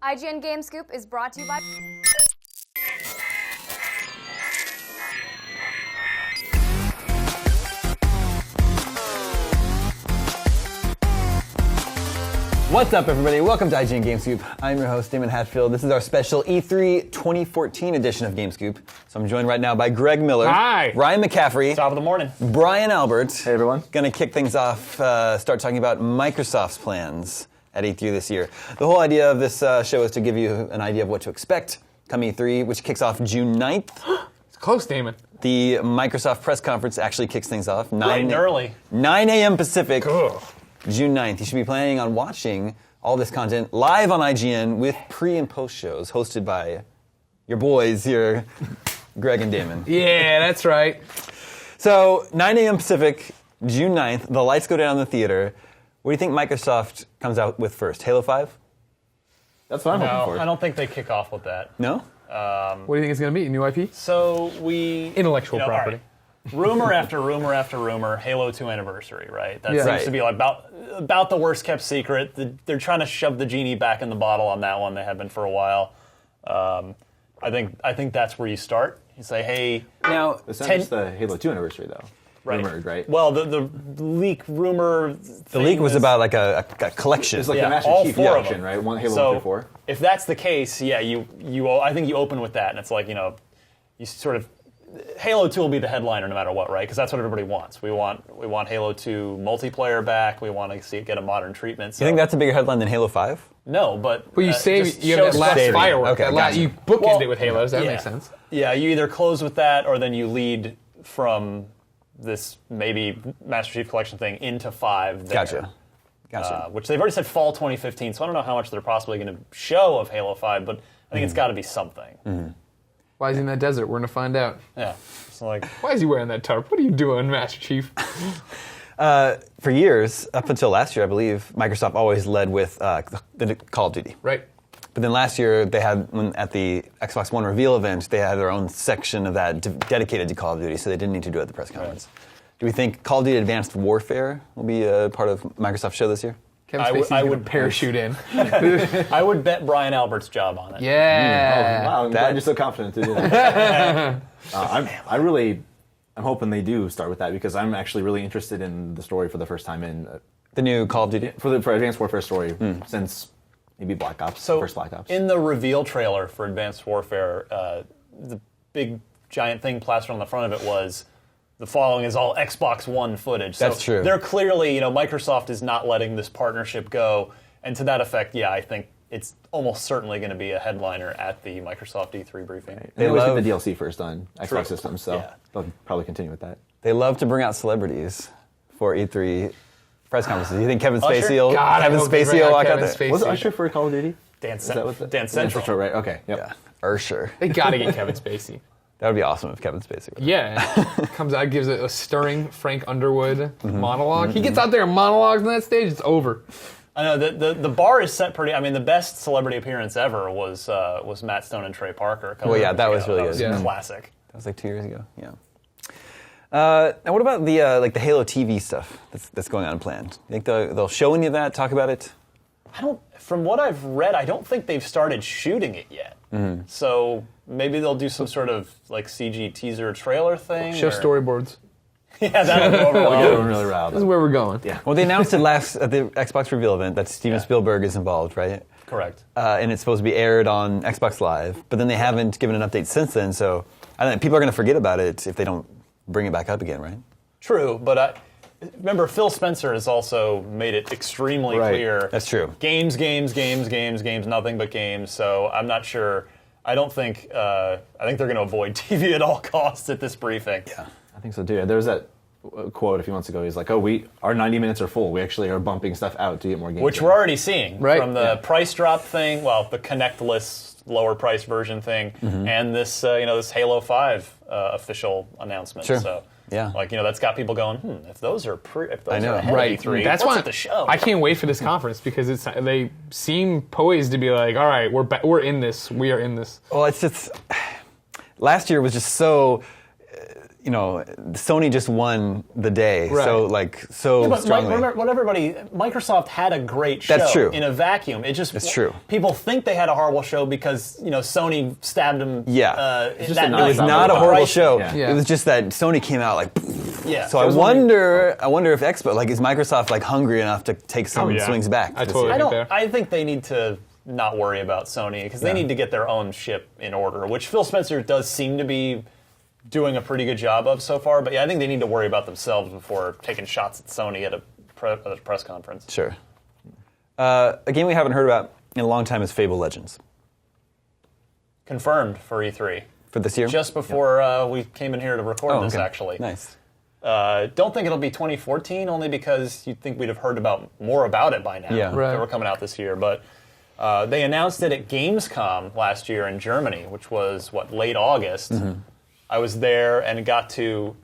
IGN Game Scoop is brought to you by... What's up, everybody? Welcome to IGN Game Scoop. I'm your host, Damon Hatfield. This is our special E3 2014 edition of Game Scoop. So I'm joined right now by Greg Miller. Hi. Ryan McCaffrey. Top of the morning. Brian Albert. Hey, everyone. Going to kick things off, start talking about Microsoft's plans at E3 this year. The whole idea of this show is to give you an idea of what to expect come E3, which kicks off June 9th. It's close, Damon. The Microsoft press conference actually kicks things off. Bright and early. 9 a.m. Pacific. Ugh. June 9th. You should be planning on watching all this content live on IGN with pre- and post shows hosted by your boys here, Greg and Damon. Yeah, that's right. So, 9 a.m. Pacific, June 9th, the lights go down in the theater. What do you think Microsoft comes out with first? Halo 5? That's what I'm hoping for. I don't think they kick off with that. No? What do you think it's going to be? New IP? So we... Intellectual property. all right. Rumor after rumor after rumor, Halo 2 anniversary, right? That Yeah. seems Right. to be like about the worst kept secret. They're trying to shove the genie back in the bottle on that one. They have been for a while. I think that's where you start. You say, hey, Now, It's not just the Halo 2 anniversary, though. right. Rumored, right? Well, the leak rumor. the leak was about like a collection. It's like yeah, the Master all Chief four of collection, them. right? One Halo So 1 through 4. if that's the case, yeah, I think you open with that, and it's like, you sort of Halo 2 will be the headliner no matter what, right? Because that's what everybody wants. We want Halo 2 multiplayer back. We want to see it get a modern treatment. So. You think that's a bigger headline than Halo 5? No, but Well, you save, just you have shows that last saving. firework. Okay, that gotcha. you bookend Well, it with Halos. That yeah. makes sense. Yeah, you either close with that, or then you lead from this think Master Chief Collection thing into 5. There. Gotcha. Which they've already said fall 2015, so I don't know how much they're possibly going to show of Halo 5, but I think it's got to be something. Why is he in that desert? We're going to find out. Yeah. So like, Why is he wearing that tarp? What are you doing, Master Chief? For years, up until last year, I believe, Microsoft always led with the Call of Duty. Right. But then last year, they had, at the Xbox One reveal event, they had their own section of that dedicated to Call of Duty, so they didn't need to do it at the press conference. Do we think Call of Duty Advanced Warfare will be a part of Microsoft's show this year? Kevin I Spacey's would going to parachute in. I would bet Brian Albert's job on it. Yeah. Wow, I'm glad you're so confident to do that. I'm hoping they do start with that because I'm actually really interested in the story for the first time in The new Call of Duty? for Advanced Warfare story since maybe Black Ops, So first Black Ops. in the reveal trailer for Advanced Warfare, the big giant thing plastered on the front of it was the following is all Xbox One footage. So That's true. They're clearly, Microsoft is not letting this partnership go, and to that effect, yeah, I think it's almost certainly going to be a headliner at the Microsoft E3 briefing. They always love- did the DLC first on Xbox True. systems, so Yeah. they'll probably continue with that. They love to bring out celebrities for E3 press conferences. You think Kevin Usher? Spacey will, God, I Kevin hope they Spacey bring will out walk out Kevin there? Spacey. Was it Usher for Call of Duty? Dance Is that what the Dance Central. right? Okay. Yep. Yeah, Ursher. They got to get Kevin Spacey. That would be awesome if Kevin Spacey were. Yeah. Comes out, gives a stirring Frank Underwood monologue. He gets out there and monologues on that stage, it's over. I know the bar is set pretty. I mean, the best celebrity appearance ever was Matt Stone and Trey Parker. Well, yeah, that was really That was good. Yeah. classic. That was like 2 years ago. Yeah. Now, what about the the Halo TV stuff that's going on planned? You think they'll show any of that? Talk about it? From what I've read, I don't think they've started shooting it yet. So maybe they'll do some sort of like CG teaser trailer thing. Show or- storyboards. Yeah, that'll go over Going well. really riled This is up. where we're going. Yeah. Well, they announced it last at the Xbox reveal event that Steven Spielberg is involved, right? Correct. And it's supposed to be aired on Xbox Live, but then they haven't given an update since then. So I think people are going to forget about it if they don't bring it back up again, right? True, but remember Phil Spencer has also made it extremely Right. clear. That's true. Games, nothing but games. So I'm not sure. I think they're going to avoid TV at all costs at this briefing. Yeah. I think so too. There was that quote a few months ago. He's like, "Oh, our 90 minutes are full. We actually are bumping stuff out to get more games." Which in." we're already seeing Right. from the price drop thing, the Connectless lower price version thing, and this this Halo 5 official announcement. Sure. So Yeah. that's got people going. If those are I know. ahead Right. of E3, That's what's why at the show? I can't wait for this conference because they seem poised to be like, all right, we're in this. We are in this. Well, it's just last year was just so. Sony just won the day, Right. so Yeah, but strongly. Microsoft had a great show That's true. in a vacuum. That's true. People think they had a horrible show because Sony stabbed them. Yeah. It's just that a night. nice It was not a horrible Right. show. Yeah. It was just that Sony came out like. Yeah. So I wonder if Xbox, is Microsoft hungry enough to take some yeah. swings back? I this totally year? think I think they need to not worry about Sony because they need to get their own ship in order, which Phil Spencer does seem to be doing a pretty good job of so far. But yeah, I think they need to worry about themselves before taking shots at Sony at a press conference. Sure. A game we haven't heard about in a long time is Fable Legends Confirmed for E3. for this year. Just before we came in here to record this, okay. actually. Nice. Don't think it'll be 2014, only because you'd think we'd have heard more about it by now. Yeah. Right. They were coming out this year, but they announced it at Gamescom last year in Germany, which was, late August. Mm-hmm. I was there and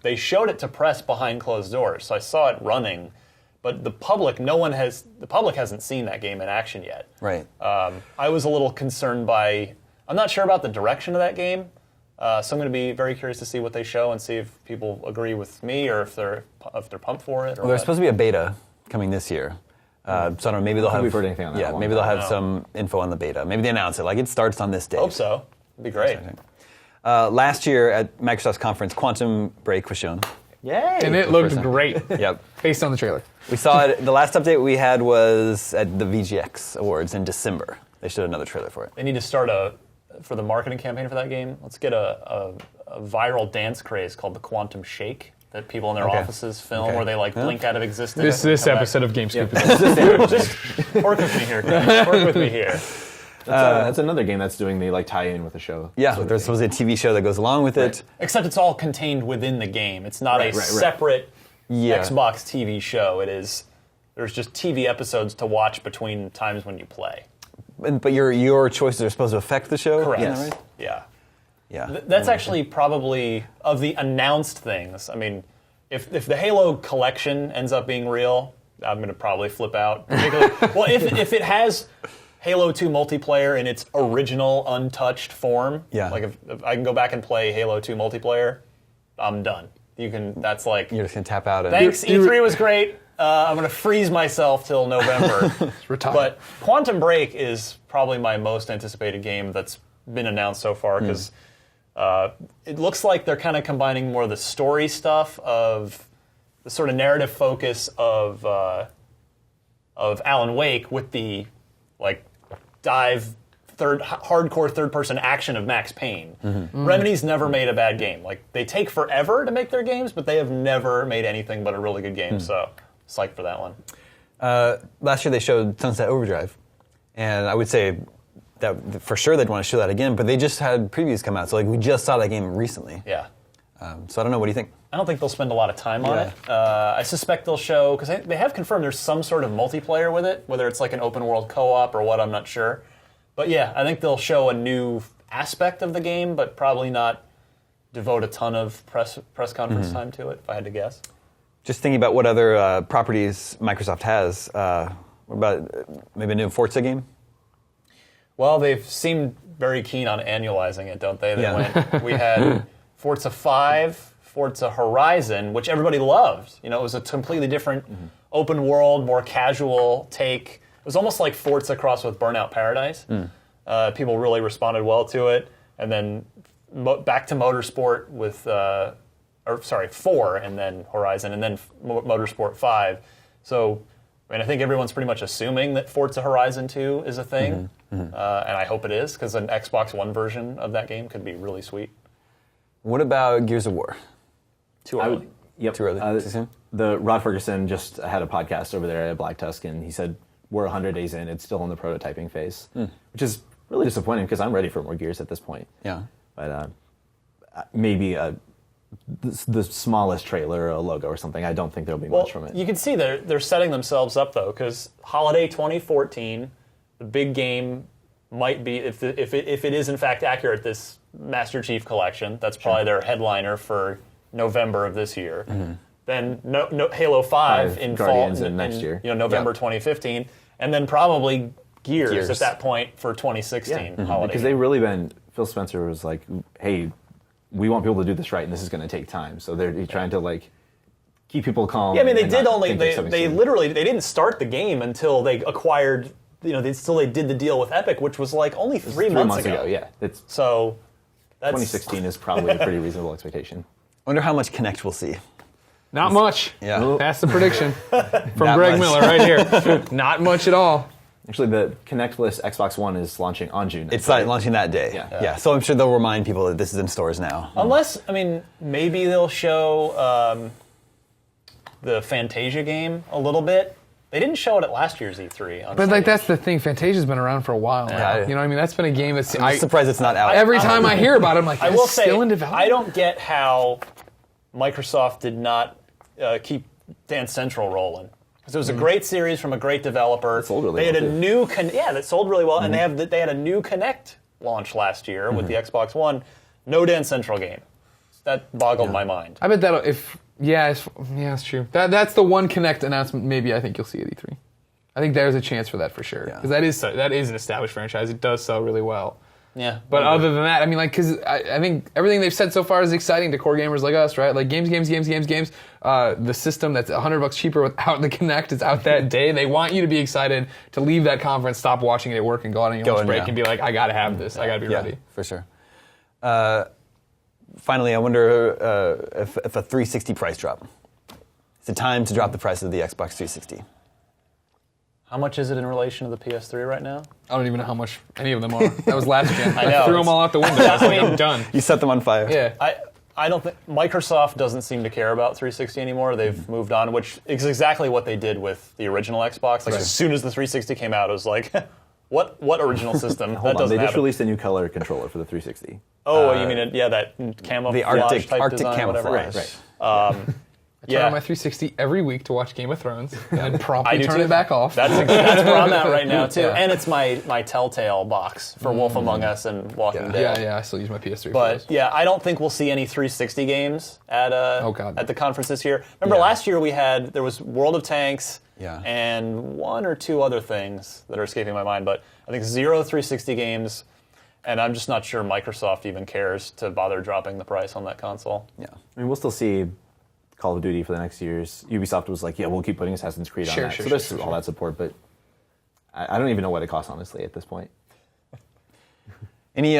they showed it to press behind closed doors, so I saw it running. But the public hasn't seen that game in action yet. Right. I was a little concerned I'm not sure about the direction of that game. So I'm going to be very curious to see what they show and see if people agree with me or if they're pumped for it. Or Well, there's supposed to be a beta coming this year. So I don't know. Maybe they'll have. we've heard anything on that Yeah, one. maybe they'll have No. some info on the beta. Maybe they announce it. It starts on this day. Hope so. It'd be great. Last year at Microsoft's conference, Quantum Break was shown. Yay! And it looked great, Yep. based on the trailer. We saw it. The last update we had was at the VGX Awards in December. They showed another trailer for it. They need to start for the marketing campaign for that game. Let's get a viral dance craze called the Quantum Shake that people in their Okay. offices film Okay. where they blink out of existence. This and come episode of GameScoop is back. Just work with me here, guys. Work with me here. That's another game that's doing the tie-in with the show. Yeah, sort of there's thing. supposed to be a TV show that goes along with it. Except it's all contained within the game. It's not a Right. separate Yeah. Xbox TV show. There's just TV episodes to watch between times when you play. But your choices are supposed to affect the show? Correct. Isn't that right? Yeah. Yeah. That's actually probably, of the announced things, I mean, if the Halo collection ends up being real, I'm going to probably flip out. Well, if it has Halo 2 multiplayer in its original untouched form, Yeah. if I can go back and play Halo 2 multiplayer, I'm done. That's like, You're just going to tap out. And thanks, E3 was great. I'm going to freeze myself till November. retired. But Quantum Break is probably my most anticipated game that's been announced so far because it looks like they're kind of combining more of the story stuff of the sort of narrative focus of Alan Wake with the hardcore third-person action of Max Payne. Remedy's never made a bad game. They take forever to make their games, but they have never made anything but a really good game. So psyched for that one. last year they showed Sunset Overdrive, and I would say that for sure they'd want to show that again, but they just had previews come out, so we just saw that game recently. Yeah. So I don't know, what do you think? I don't think they'll spend a lot of time on it. I suspect they'll show, because they have confirmed there's some sort of multiplayer with it, whether it's an open world co-op or what, I'm not sure. But yeah, I think they'll show a new aspect of the game, but probably not devote a ton of press conference time to it, if I had to guess. Just thinking about what other properties Microsoft has, what about maybe a new Forza game? Well, they've seemed very keen on annualizing it, don't they? We had Forza 5, Forza Horizon, which everybody loved. It was a completely different open world, more casual take. It was almost like Forza crossed with Burnout Paradise. People really responded well to it. And then back to Motorsport with, 4, and then Horizon, and then Motorsport 5. So, I think everyone's pretty much assuming that Forza Horizon 2 is a thing. And I hope it is, because an Xbox One version of that game could be really sweet. What about Gears of War? Too early. Too early? Too soon? The Rod Ferguson just had a podcast over there at Black Tusk, and he said we're 100 days in. It's still in the prototyping phase, which is really disappointing because I'm ready for more Gears at this point. Yeah. But maybe the smallest trailer or a logo or something. I don't think there'll be much from it. You can see they're setting themselves up, though, because holiday 2014, the big game might be, if it is in fact accurate, this Master Chief Collection. That's probably their headliner for November of this year. Then Halo 5 in Guardians fall in next year. November 2015, and then probably Gears at that point for 2016 holiday. Because they've really been. Phil Spencer was like, "Hey, we want people to do this right, and this is going to take time. So they're trying to like keep people calm. Yeah, I mean, they and did not only think they there's something they soon. literally they didn't start the game until they acquired. They did the deal with Epic, which was like only 3 months ago. Yeah, it's So that's 2016 is probably a pretty reasonable expectation. Wonder how much Connect we'll see. Not much. Yeah. That's the prediction from Not Greg much. Miller right here. Not much at all. Actually, the Connectless Xbox One is launching on June 9th. It's like launching that day. Yeah. So I'm sure they'll remind people that this is in stores now. Unless, I mean, maybe they'll show the Fantasia game a little bit. They didn't show it at last year's E3. On But like stage. that's the thing. Fantasia's been around for a while now. Yeah. You know what I mean? That's been a game that's I'm surprised it's not out. every time I hear about it, I'm like, I it's will say, still in development. I don't get how Microsoft did not keep Dance Central rolling. Because it was a great series from a great developer. It sold really they had well, a too. new that sold really well, and they had a new Connect launch last year with the Xbox One. No Dance Central game. That boggled my mind. I bet that'll it's true. That's the one Connect announcement. Maybe I think you'll see at E3. I think there's a chance for that for sure because that is an established franchise. It does sell really well. Yeah, But other than that, I mean, like, because I think everything they've said so far is exciting to core gamers like us, right? Like, games. The system that's $100 cheaper without the Kinect is out that day. They want you to be excited to leave that conference, stop watching it at work, and go out on your lunch break and be like, I got to have this. I got to be ready. For sure. Finally, I wonder if a 360 price drop. Is it time to drop the price of the Xbox 360? how much is it in relation to the PS3 right now? I don't even know how much any of them are. That was last gen. I know. threw them all out the window. I was like, I'm done. You set them on fire. Yeah. I don't think Microsoft doesn't seem to care about 360 anymore. They've moved on, which is exactly what they did with the original Xbox. Like as soon as the 360 came out, it was like, what original system? Hold that on, doesn't they just happen. released a new color controller for the 360. Oh, you mean that camouflage The Arctic type design, camouflage. whatever. I turn on my 360 every week to watch Game of Thrones and then I promptly do turn too. it back off. That's where I'm at right now too, Yeah. and it's my Telltale box for Wolf Among Us and Walking Dead. yeah, I still use my PS3 for But those. yeah, I don't think we'll see any 360 games at God. at the conference this year. Remember last year there was World of Tanks and one or two other things that are escaping my mind, but I think 0 360 games, and I'm just not sure Microsoft even cares to bother dropping the price on that console. Yeah. I mean, we'll still see Call of Duty for the next years. Ubisoft was like, yeah, we'll keep putting Assassin's Creed on Sure, that. sure, So there's sure, all sure. that support, but I don't even know what it costs, honestly, at this point. Any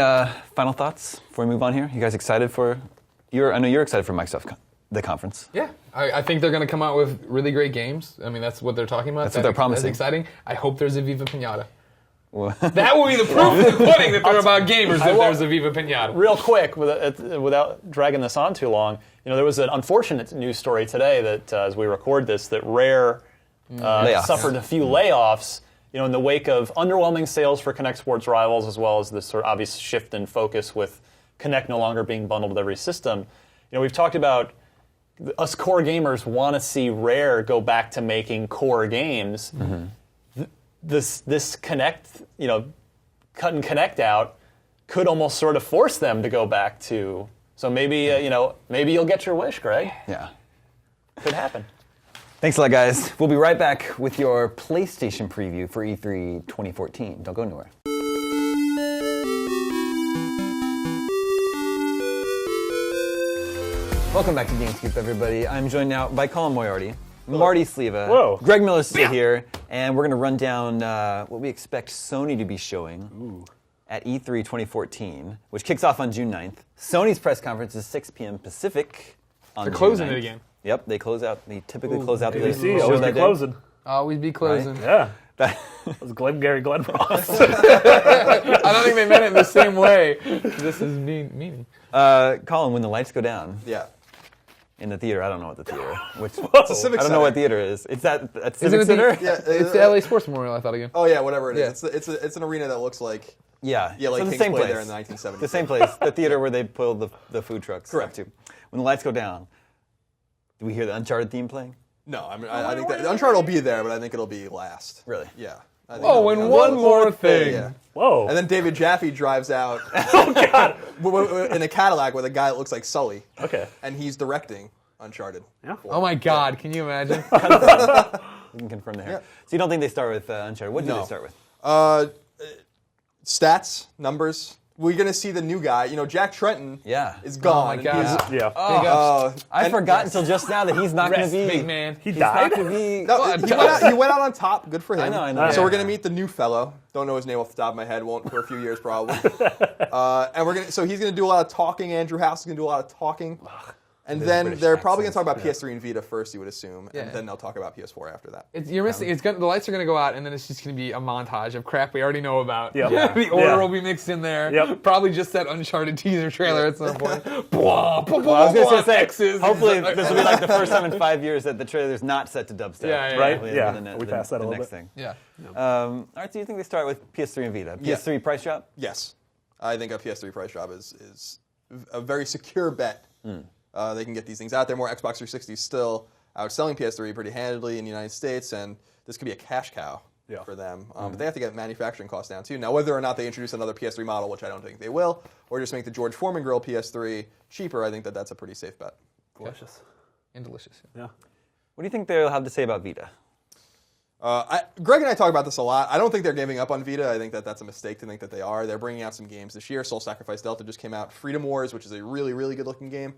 final thoughts before we move on here? You guys excited for? I know you're excited for Microsoft the conference. Yeah, I think they're going to come out with really great games. I mean, that's what they're talking about. That's what they're promising. That's exciting. I hope there's a Viva Pinata. That will be the proof in the pudding that they're about gamers if there's a Viva Pinata. Real quick, without dragging this on too long, there was an unfortunate news story today that as we record this, that Rare suffered a few layoffs. In the wake of underwhelming sales for Kinect Sports Rivals, as well as this sort of obvious shift in focus with Kinect no longer being bundled with every system. We've talked about us core gamers want to see Rare go back to making core games. Mm-hmm. This Kinect, cutting Kinect out could almost sort of force them to go back to. So maybe maybe you'll get your wish, Greg. Yeah. Could happen. Thanks a lot, guys. We'll be right back with your PlayStation preview for E3 2014. Don't go anywhere. Welcome back to GameScoop, everybody. I'm joined now by Colin Moriarty, Marty Sleva, Whoa. Greg Miller's still here, and we're going to run down what we expect Sony to be showing at E3 2014, which kicks off on June 9th. Sony's press conference is 6 p.m. Pacific on They're June closing 9th. it again. Yep, they close out. They typically close out the ABC, show always that be day. closing. Always be closing. Yeah. That was Glengarry Glen Ross. I don't think they meant it in the same way. This is meaning. Colin, when the lights go down Yeah. in the theater, I don't know what the theater. It's a Civic I don't Center. know what theater is. It's that Isn't Civic it Center. Yeah, It's the LA Sports Memorial, I thought again. Oh yeah, whatever it is. Yeah. It's an arena that looks like Yeah, like so the Kings same played place. there in the 1970s. The same place, the theater where they pulled the food trucks. Correct. Up to. When the lights go down, do we hear the Uncharted theme playing? No, I mean I think that Uncharted will be there, but I think it'll be last. Really? Yeah. I think Oh, it'll be and last. one more thing. Yeah. Whoa. And then David Jaffe drives out in a Cadillac with a guy that looks like Sully. Okay. And he's directing Uncharted. Yeah. Oh my God, can you imagine? We can confirm that here. Yeah. So you don't think they start with Uncharted? What do No. they start with? Stats, numbers. we're going to see the new guy. You know, Jack Trenton Yeah. is gone. Oh my God. Yeah. Big ups. I forgot until just now that he's not going to be. Big man. He He's not died? going to be. No, he went out on top. Good for him. I know. So Yeah. we're gonna meet the new fellow. Don't know his name off the top of my head. Won't for a few years probably. And so he's gonna do a lot of talking. Andrew House is gonna do a lot of talking. And then British they're probably gonna accents. talk about PS3 and Vita first, you would assume, Yeah. and then they'll talk about PS4 after that. You're missing. The lights are going to go out, and then it's just going to be a montage of crap we already know about. Yep. The order Yeah. will be mixed in there. Yep. Probably just that Uncharted teaser trailer at some point. Well, I was going to say, X's. hopefully this will be like the first time in 5 years that the trailer's not set to dubstep. Yeah, Right? Hopefully Yeah. it'll be We passed that a the little next bit. thing. Yeah. All right, so you think they start with PS3 and Vita? Yeah. PS3 price drop? Yes, I think a PS3 price drop is a very secure bet. They can get these things out there more. Xbox 360 is still outselling PS3 pretty handily in the United States, and this could be a cash cow for them. But they have to get manufacturing costs down too. Now, whether or not they introduce another PS3 model, which I don't think they will, or just make the George Foreman grill PS3 cheaper, I think that's a pretty safe bet. Delicious. And delicious. Yeah. What do you think they'll have to say about Vita? Greg and I talk about this a lot. I don't think they're giving up on Vita. I think that's a mistake to think that they are. They're bringing out some games this year. Soul Sacrifice Delta just came out. Freedom Wars, which is a really, really good-looking game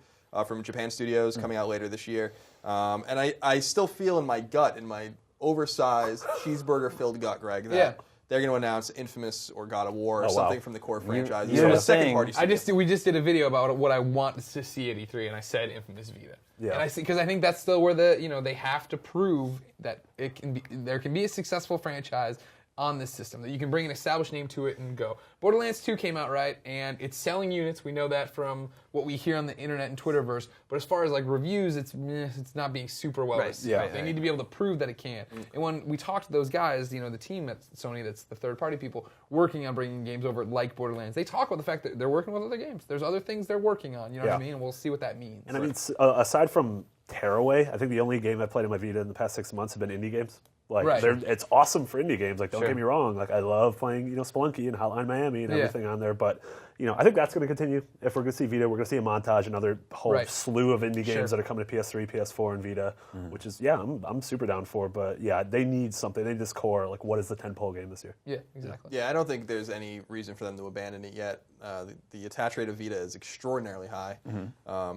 from Japan Studios, coming out later this year. And I still feel in my gut, in my oversized cheeseburger-filled gut, Greg, that they're going to announce Infamous or God of War or something from the core franchise. you were saying- second-party We just did a video about what I want to see at E3, and I said Infamous Vita. Yeah. And because I think that's still where they have to prove that there can be a successful franchise on this system, that you can bring an established name to it and go. Borderlands 2 came out, right, and it's selling units. We know that from what we hear on the internet and Twitterverse. But as far as like reviews, it's not being super well received. Yeah. They need to be able to prove that it can. And when we talk to those guys, the team at Sony, that's the third-party people working on bringing games over like Borderlands, they talk about the fact that they're working with other games. There's other things they're working on. You know what I mean? And we'll see what that means. And I mean, aside from Tearaway, I think the only game I've played on my Vita in the past 6 months have been indie games. Like, Right. it's awesome for indie games. Like, don't Sure. get me wrong. Like, I love playing, Spelunky and Hotline Miami and Yeah. everything on there. But, I think that's going to continue. If we're going to see Vita, we're going to see a montage, another whole Right. slew of indie games Sure. that are coming to PS3, PS4, and Vita, which is, I'm super down for. But, yeah, they need something. They need this core. Like, what is the tentpole game this year? Yeah, exactly. Yeah, I don't think there's any reason for them to abandon it yet. The attach rate of Vita is extraordinarily high.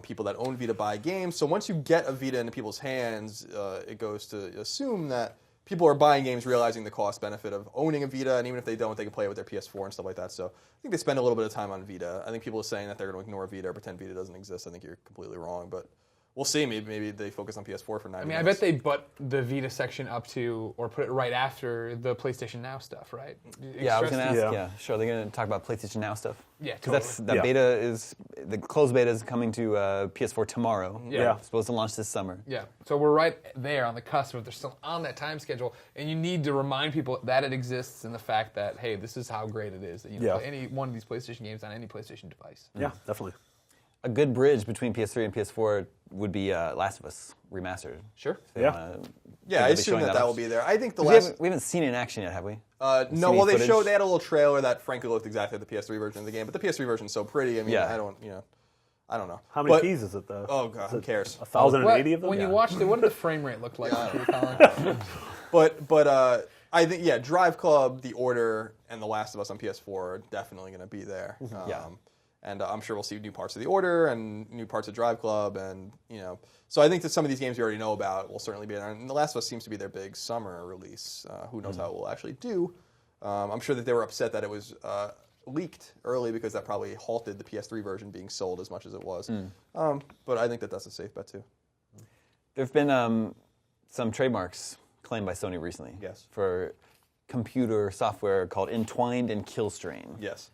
People that own Vita buy games. So once you get a Vita into people's hands, it goes to assume that people are buying games realizing the cost benefit of owning a Vita, and even if they don't, they can play it with their PS4 and stuff like that. So I think they spend a little bit of time on Vita. I think people are saying that they're going to ignore Vita or pretend Vita doesn't exist. I think you're completely wrong, but we'll see. Maybe they focus on PS4 for 9 I mean, minutes. I bet they butt the Vita section up to, or put it right after the PlayStation Now stuff, right? Yeah, I was going to ask. Yeah. Yeah, sure. They're going to talk about PlayStation Now stuff. Yeah, because totally. Yeah. beta is the closed beta is coming to PS4 tomorrow. Yeah. It's supposed to launch this summer. Yeah, so we're right there on the cusp of they're still on that time schedule, and you need to remind people that it exists and the fact that, hey, this is how great it is that you can play any one of these PlayStation games on any PlayStation device. Yeah, definitely. A good bridge between PS3 and PS4 would be Last of Us remastered. Sure. So, Yeah. Yeah, I they'll be assume showing that off. will be there. I think the We last... haven't seen it in action yet, have we? No, Seen well, any they footage? had a little trailer that frankly looked exactly like the PS3 version of the game, but the PS3 version is so pretty. I mean, Yeah. I don't know. How many But- keys is it, though? Oh, God, who cares? 1,080 of them? When you Yeah. watched it, what did the frame rate look like? Colin? But I think, Drive Club, The Order, and The Last of Us on PS4 are definitely going to be there. Yeah. And I'm sure we'll see new parts of The Order and new parts of Drive Club, and so I think that some of these games you already know about will certainly be there. And The Last of Us seems to be their big summer release. Who knows how it will actually do? I'm sure that they were upset that it was leaked early because that probably halted the PS3 version being sold as much as it was. But I think that that's a safe bet too. There have been some trademarks claimed by Sony recently. Yes. For computer software called Entwined and Killstrain. Yes.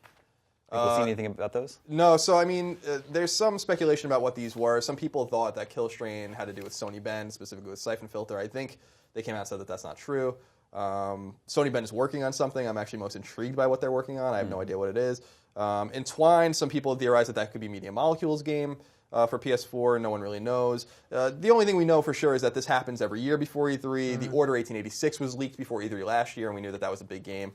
Think we'll see anything about those? No, so I mean, there's some speculation about what these were. Some people thought that Killstrain had to do with Sony Bend, specifically with Siphon Filter. I think they came out and said that that's not true. Sony Bend is working on something. I'm actually most intrigued by what they're working on. I have no idea what it is. Entwined, some people theorize that could be Media Molecules game for PS4. No one really knows. The only thing we know for sure is that this happens every year before E3. The Order 1886 was leaked before E3 last year, and we knew that that was a big game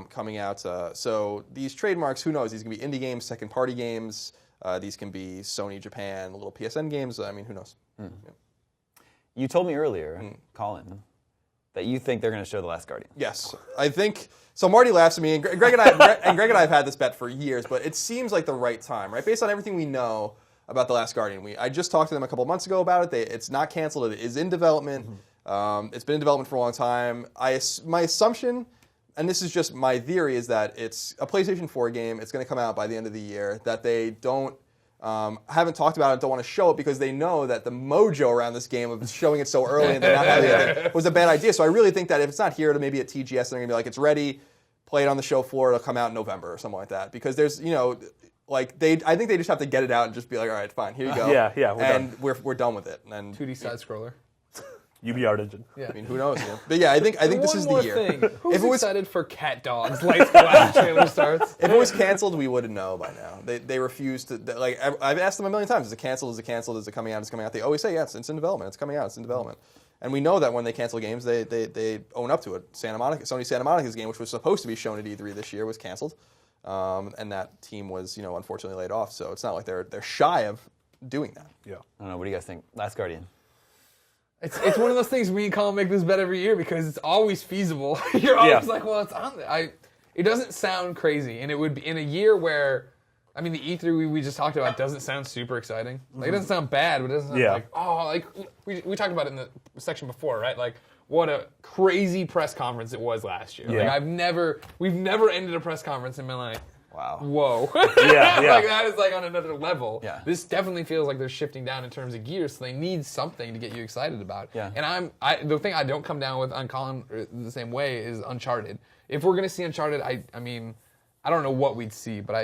coming out. So these trademarks, who knows? These can be indie games, second-party games. These can be Sony Japan, little PSN games. I mean, who knows? Yeah. You told me earlier, Colin, that you think they're going to show The Last Guardian. Yes, I think so. Marty laughs at me, and Greg and I have had this bet for years, but it seems like the right time, right? Based on everything we know about The Last Guardian, I just talked to them a couple months ago about it. It's not canceled; it is in development. It's been in development for a long time. My assumption, and this is just my theory, is that it's a PlayStation 4 game. It's going to come out by the end of the year. That they haven't talked about it, don't want to show it because they know that the mojo around this game of showing it so early and then not having it was a bad idea. So I really think that if it's not here, to maybe at TGS, they're going to be like, it's ready, play it on the show floor, it'll come out in November or something like that. Because there's, I think they just have to get it out and just be like, all right, fine, here you go. We're done with it. And 2D side scroller. UBR engine. Yeah. I mean, who knows? But yeah, I think this is the year. Thing. Who's excited for Cat Dogs? Lights go out, the trailer starts. If it was canceled, we wouldn't know by now. They refuse to. I've asked them a million times: is it canceled? Is it canceled? Is it coming out? Is it coming out? They always say, yes, it's in development. It's coming out. It's in development. And we know that when they cancel games, they own up to it. Sony Santa Monica's game, which was supposed to be shown at E3 this year, was canceled, and that team was unfortunately laid off. So it's not like they're shy of doing that. Yeah. I don't know. What do you guys think? Last Guardian. It's one of those things me and Colin make this bet every year because it's always feasible. You're always like, well, it's on there. It doesn't sound crazy, and it would be in a year where, I mean, the E3 we just talked about doesn't sound super exciting. Like, it doesn't sound bad, but it doesn't sound we talked about it in the section before, right? Like, what a crazy press conference it was last year. Yeah. Like, we've never ended a press conference and been like, Wow. whoa. Yeah. Like, that is like on another level. Yeah. This definitely feels like they're shifting down in terms of gears, so they need something to get you excited about. Yeah. And the thing I don't come down with on Colin the same way is Uncharted. If we're going to see Uncharted, I mean, I don't know what we'd see, but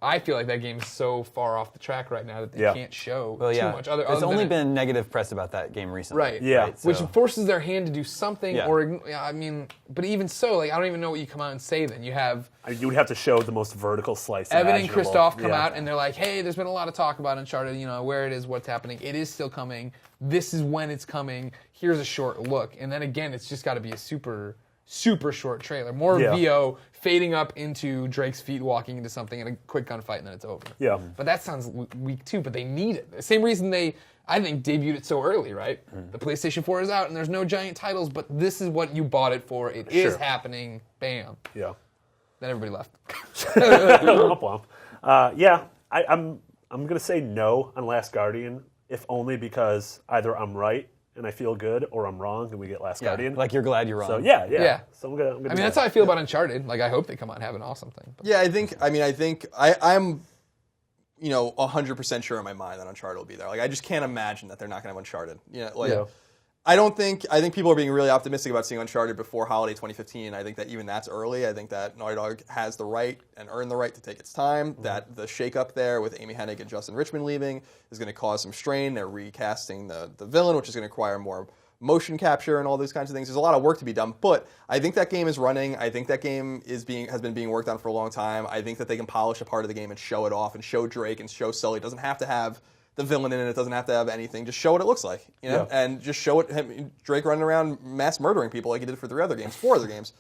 I feel like that game's so far off the track right now that they can't show too much. There's only been negative press about that game recently. Right. Yeah. Right? Which So- forces their hand to do something, Yeah. or I mean, but even so, like I don't even know what you come out and say. Then you have You would have to show the most vertical slice. Evan and imaginable. Christoph come Yeah. out and they're like, hey, there's been a lot of talk about Uncharted, where it is, what's happening. It is still coming. This is when it's coming. Here's a short look. And then again, it's just got to be a super, super short trailer. More VO fading up into Drake's feet walking into something and a quick gunfight and then it's over. Yeah. But that sounds weak too, but they need it. The same reason I think, debuted it so early, right? The PlayStation 4 is out and there's no giant titles, but this is what you bought it for. It is happening. Bam. Yeah. Then everybody left. Womp womp. I'm gonna say no on Last Guardian, if only because either I'm right and I feel good, or I'm wrong and we get Last Guardian. Like you're glad you're wrong. So yeah. Yeah. So I'm gonna I mean, that's how I feel about Uncharted. Like, I hope they come out and have an awesome thing. But. Yeah, I think I'm 100% sure in my mind that Uncharted will be there. Like, I just can't imagine that they're not going to have Uncharted. I think people are being really optimistic about seeing Uncharted before holiday 2015. I think that even that's early. I think that Naughty Dog has the right and earned the right to take its time. That the shakeup there with Amy Hennig and Justin Richmond leaving is going to cause some strain. They're recasting the villain, which is going to require more motion capture and all those kinds of things. There's a lot of work to be done, but I think that game is running. I think that game has been being worked on for a long time. I think that they can polish a part of the game and show it off and show Drake and show Sully. It doesn't have to have the villain in it. It doesn't have to have anything. Just show what it looks like, and just show it Drake running around mass murdering people like he did for 4 other games.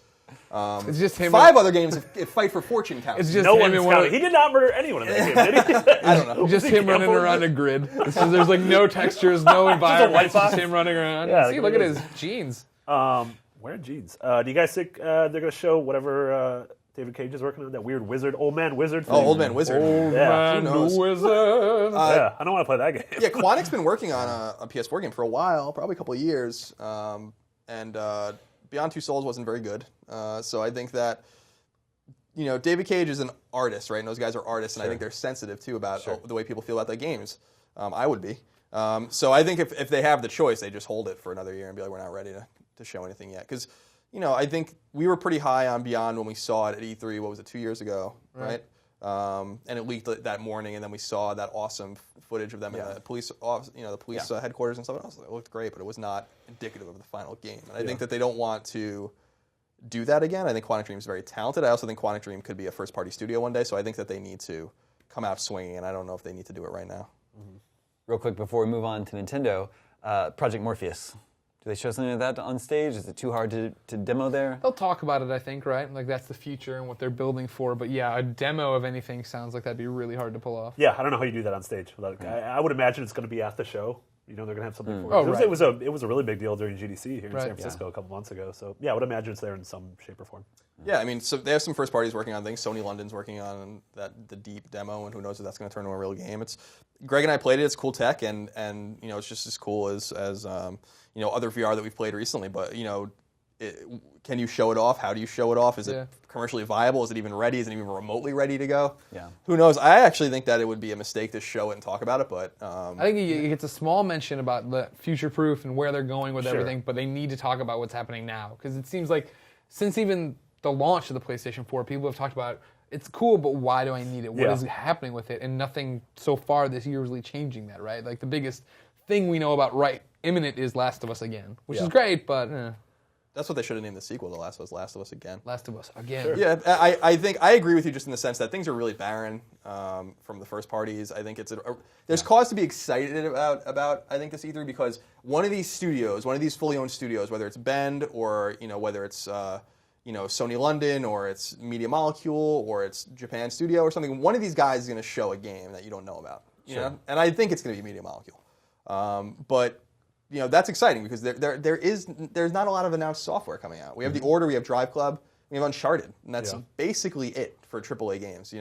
It's just him. 5 other games if Fight for Fortune counts. It's just no him one's in one counting. He did not murder anyone in that game, did he? I don't know. Just him running around a grid. There's like no textures, no environment. white It's just box. him running around. Yeah, See, like look it at is. his jeans. Wearing jeans. Do you guys think they're gonna show whatever David Cage is working on, that weird old man wizard thing? Oh, Old Man Wizard. Yeah. Who knows? Wizard. Yeah, I don't want to play that game. Yeah, Quantic's been working on a PS4 game for a while, probably a couple of years, and Beyond Two Souls wasn't very good. So I think that David Cage is an artist, right? And those guys are artists, and I think they're sensitive too about the way people feel about their games. I would be. So I think if they have the choice, they just hold it for another year and be like, we're not ready to show anything yet, because. I think we were pretty high on Beyond when we saw it at E3. What was it, 2 years ago, right? And it leaked that morning, and then we saw that awesome footage of them in the police, headquarters and stuff. And it looked great, but it was not indicative of the final game. And I think that they don't want to do that again. I think Quantic Dream is very talented. I also think Quantic Dream could be a first-party studio one day. So I think that they need to come out swinging, and I don't know if they need to do it right now. Mm-hmm. Real quick before we move on to Nintendo, Project Morpheus. Do they show something like that on stage? Is it too hard to demo there? They'll talk about it, I think, right? Like, that's the future and what they're building for. But yeah, a demo of anything sounds like that'd be really hard to pull off. Yeah, I don't know how you do that on stage. I would imagine it's going to be at the show. they're going to have something for Oh, you. right. It was a really big deal during GDC here in Right. San Francisco a couple months ago. So yeah, I would imagine it's there in some shape or form. Yeah, I mean, so they have some first parties working on things. Sony London's working on the deep demo, and who knows if that's going to turn into a real game. It's Greg and I played it. It's cool tech, and it's just as cool as other VR that we've played recently. But can you show it off? How do you show it off? Is it commercially viable? Is it even ready? Is it even remotely ready to go? Yeah. Who knows? I actually think that it would be a mistake to show it and talk about it, but I think it gets a small mention about the future proof and where they're going with everything, but they need to talk about what's happening now. Because it seems like since even the launch of the PlayStation 4, people have talked about it's cool, but why do I need it? What is happening with it? And nothing so far this year is really changing that, right? Like the biggest thing we know about imminent is Last of Us Again, which is great, but that's what they should have named the sequel, The Last of Us Again. Last of Us Again. Sure. Yeah, I think I agree with you just in the sense that things are really barren from the first parties. I think there's cause to be excited about I think this E3 because one of these studios, one of these fully owned studios, whether it's Bend or whether it's Sony London or it's Media Molecule or it's Japan Studio or something, one of these guys is going to show a game that you don't know about. You know? And I think it's going to be Media Molecule, but. That's exciting because there's not a lot of announced software coming out. We have The Order, we have Drive Club, we have Uncharted, and that's basically it for AAA games.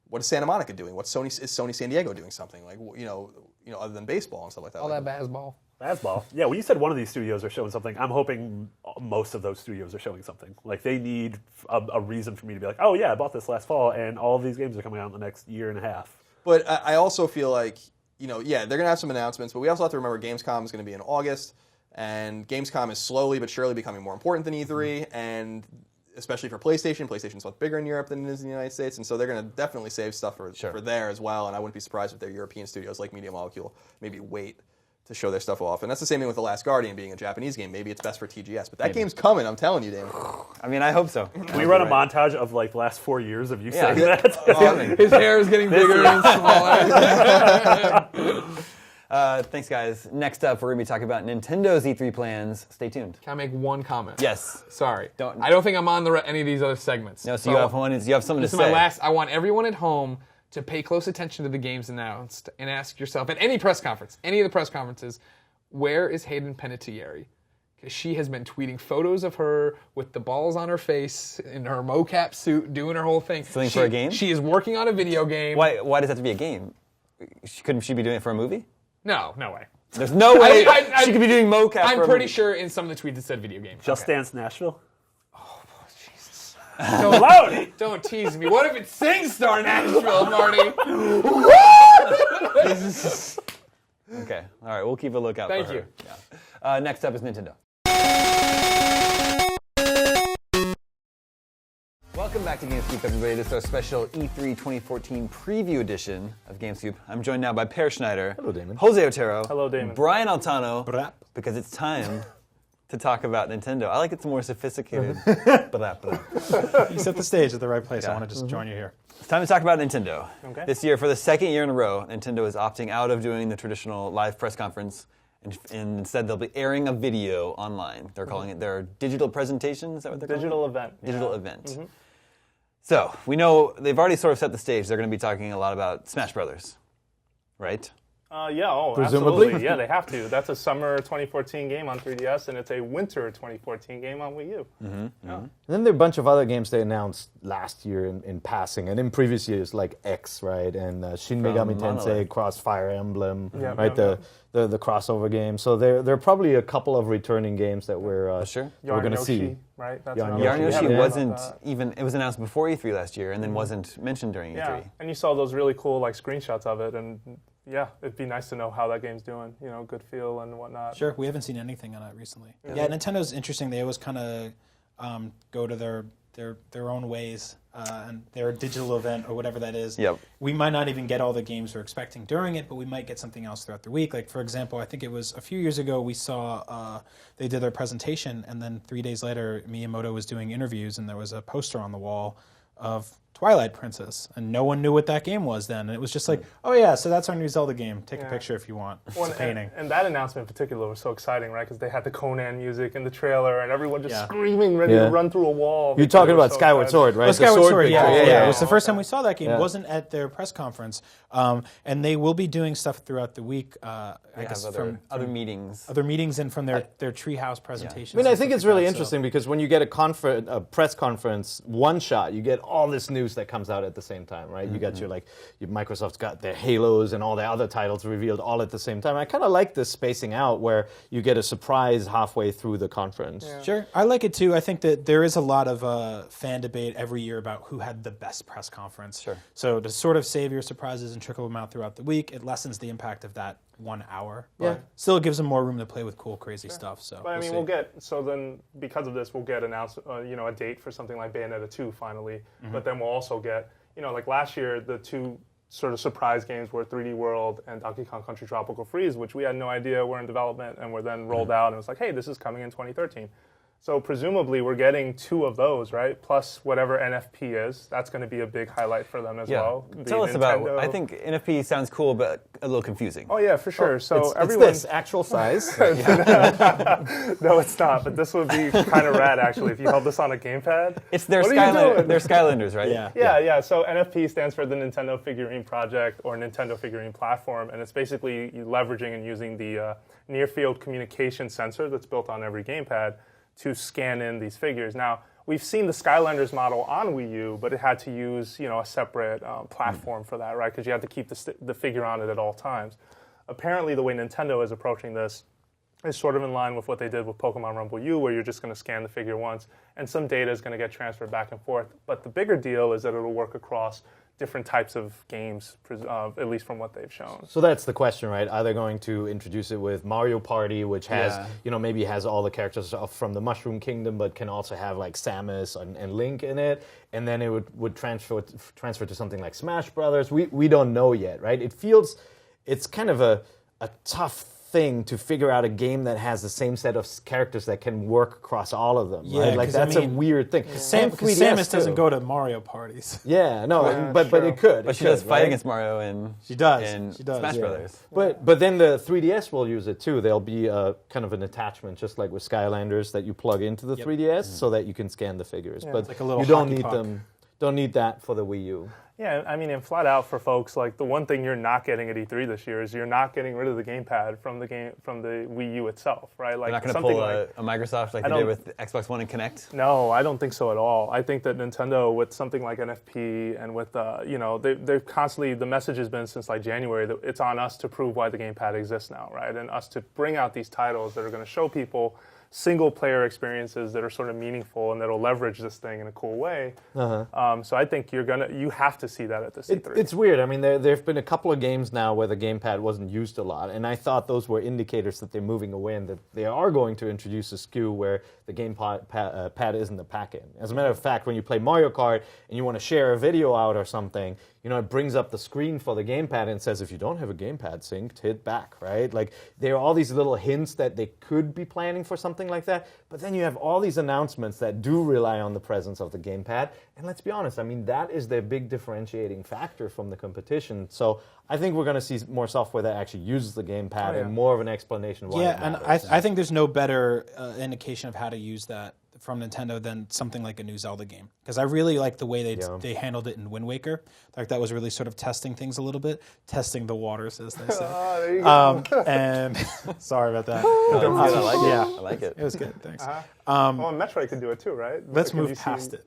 What is Santa Monica doing? Is Sony San Diego doing something like other than baseball and stuff like that? All that baseball. Baseball. Yeah, when you said one of these studios are showing something, I'm hoping most of those studios are showing something. Like they need a reason for me to be like, oh yeah, I bought this last fall, and all of these games are coming out in the next year and a half. But I also feel like. They're going to have some announcements, but we also have to remember Gamescom is going to be in August, and Gamescom is slowly but surely becoming more important than E3, and especially for PlayStation. PlayStation's much bigger in Europe than it is in the United States, and so they're going to definitely save stuff for there as well, and I wouldn't be surprised if their European studios like Media Molecule maybe wait to show their stuff off. And that's the same thing with The Last Guardian being a Japanese game. Maybe it's best for TGS, but that game's coming, I'm telling you, Damon. I mean, I hope so. Can we run a montage of like the last 4 years of you saying that? His hair is getting bigger and smaller. Thanks, guys. Next up, we're going to be talking about Nintendo's E3 plans. Stay tuned. Can I make one comment? Yes. Sorry. I don't think I'm on any of these other segments. No, so you have something to say. This is my last. I want everyone at home to pay close attention to the games announced and ask yourself at any press conference, any of the press conferences, where is Hayden Panettiere? Because she has been tweeting photos of her with the balls on her face in her mocap suit, doing her whole thing. Filming for a game? She is working on a video game. Why does it have to be a game? Couldn't she be doing it for a movie? No way. There's no way she could be doing mocap. I'm for a pretty movie. sure in some of the tweets it said video game. Just Dance Nashville? Don't tease me. What if it's SingStar Nashville, Marty? Okay. All right. We'll keep a lookout Thank for her. you. Yeah. Next up is Nintendo. Welcome back to GameScoop, everybody. This is our special E3 2014 preview edition of GameScoop. I'm joined now by Per Schneider. Hello, Damon. Jose Otero. Hello, Damon. Brian Altano. Brap. Because it's time to talk about Nintendo. I like it's more sophisticated. Brap. You set the stage at the right place. Yeah. I want to just join you here. It's time to talk about Nintendo. Okay. This year, for the second year in a row, Nintendo is opting out of doing the traditional live press conference, and instead they'll be airing a video online. They're calling it their digital presentation. Is that what they're calling it? Digital event. Digital event. So, we know they've already sort of set the stage. They're going to be talking a lot about Smash Brothers, right? Presumably. Absolutely. Yeah, they have to. That's a summer 2014 game on 3DS, and it's a winter 2014 game on Wii U. And then there are a bunch of other games they announced last year in passing, and in previous years, like X, right, and Shin Megami Tensei, Monolith. Crossfire Emblem, Yep, right, yep, the crossover game. So there are probably a couple of returning games that we're Sure. we're going to see. Yoshi, right? That's Yarn another Yoshi. one. Yarn We Yoshi haven't wasn't talked about even, it was announced before E3 last year and then wasn't mentioned during that. E3. Yeah, and you saw those really cool like screenshots of it, and yeah, it'd be nice to know how that game's doing. You know, good feel and whatnot. Sure, we haven't seen anything on it recently. Yeah, Nintendo's interesting. They always kind of go to their own ways and their digital event or whatever that is. Yep. We might not even get all the games we're expecting during it, but we might get something else throughout the week. Like, for example, I think it was a few years ago we saw they did their presentation, and then 3 days later Miyamoto was doing interviews, and there was a poster on the wall of Twilight Princess, and no one knew what that game was then. And it was just like, oh yeah, so that's our new Zelda game. Take a picture if you want. It's a painting. And that announcement in particular was so exciting, right? Because they had the Conan music in the trailer, and everyone just screaming, ready to run through a wall. You're talking about Skyward Sword, right? Oh, Skyward Sword, picture. yeah. It was the first time we saw that game. It wasn't at their press conference. And they will be doing stuff throughout the week, I guess, from other meetings. Other meetings and from their Treehouse presentations. I mean, I think it's really interesting because when you get a press conference one shot, you get all this news that comes out at the same time, right? You got your Microsoft's got their Halos and all the other titles revealed all at the same time. I kind of like this spacing out where you get a surprise halfway through the conference. Yeah. Sure, I like it too. I think that there is a lot of fan debate every year about who had the best press conference. Sure. So to sort of save your surprises and trickle them out throughout the week, it lessens the impact of that 1 hour. But still gives them more room to play with cool, crazy stuff. So, but I mean, because of this, we'll get announced, a date for something like Bayonetta 2 finally. But then we'll also get, like last year, the two sort of surprise games were 3D World and Donkey Kong Country Tropical Freeze, which we had no idea were in development and were then rolled out, and it was like, hey, this is coming in 2013. So presumably we're getting 2 of those, right? Plus whatever NFP is. That's going to be a big highlight for them as well. Tell us about, I think NFP sounds cool, but a little confusing. Oh yeah, for sure. So it's this, actual size. No, it's not, but this would be kind of rad actually if you held this on a gamepad. It's their Skylanders, right? Yeah. So NFP stands for the Nintendo Figurine Project or Nintendo Figurine Platform, and it's basically leveraging and using the near-field communication sensor that's built on every gamepad to scan in these figures. Now, we've seen the Skylanders model on Wii U, but it had to use a separate platform for that, right? Because you had to keep the figure on it at all times. Apparently, the way Nintendo is approaching this is sort of in line with what they did with Pokemon Rumble U, where you're just going to scan the figure once, and some data is going to get transferred back and forth. But the bigger deal is that it'll work across different types of games, at least from what they've shown. So that's the question, right? Are they going to introduce it with Mario Party, which has, maybe has all the characters from the Mushroom Kingdom, but can also have like Samus and Link in it, and then it would transfer to something like Smash Brothers? We don't know yet, right? It's kind of a tough thing to figure out a game that has the same set of characters that can work across all of them. Yeah, right? That's a weird thing. Samus doesn't go to Mario parties. Yeah, no, but it could. But she does fight against Mario in Smash Brothers. But then the 3DS will use it too. There'll be kind of an attachment, just like with Skylanders, that you plug into the 3DS so that you can scan the figures. But like a little you don't need that for the Wii U. Yeah, I mean, and flat out for folks, like the one thing you're not getting at E3 this year is you're not getting rid of the gamepad from the Wii U itself, right? Like they're not going to pull a Microsoft like they did with Xbox One and Kinect. No, I don't think so at all. I think that Nintendo, with something like NFP and with they're constantly, the message has been since like January that it's on us to prove why the gamepad exists now, right? And us to bring out these titles that are going to show people single-player experiences that are sort of meaningful and that'll leverage this thing in a cool way. So I think you have to see that at this E3. It's weird. I mean, there've been a couple of games now where the gamepad wasn't used a lot, and I thought those were indicators that they're moving away and that they are going to introduce a SKU where the gamepad pad isn't the pack-in. As a matter of fact, when you play Mario Kart and you want to share a video out or something, it brings up the screen for the gamepad and says, if you don't have a gamepad synced, hit back, right? Like, there are all these little hints that they could be planning for something like that, but then you have all these announcements that do rely on the presence of the gamepad, and let's be honest, I mean, that is their big differentiating factor from the competition. So I think we're going to see more software that actually uses the gamepad and more of an explanation of why it matters. And I think there's no better indication of how to use that from Nintendo than something like a new Zelda game, because I really like the way they handled it in Wind Waker. Like that was really sort of testing things a little bit, testing the waters, as they say. There you go. And sorry about that. I like it. It was good. Thanks. And Metroid could do it too, right? Let's move past it.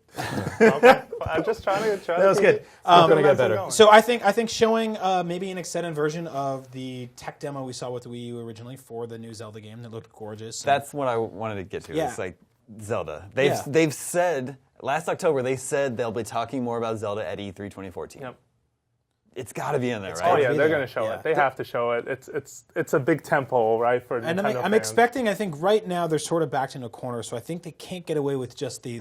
Okay. I'm just trying to. That was good. It's going to get better. So I think showing maybe an extended version of the tech demo we saw with the Wii U originally for the new Zelda game that looked gorgeous. That's what I wanted to get to. Yeah. It's like Zelda. They've said last October they'll be talking more about Zelda at E3 2014. Yep. It's got to be in there, right? Oh yeah, they're going to show it. They have to show it. It's a big tempo, right? For and Nintendo I'm fans. expecting. I think right now they're sort of backed in a corner, so I think they can't get away with just the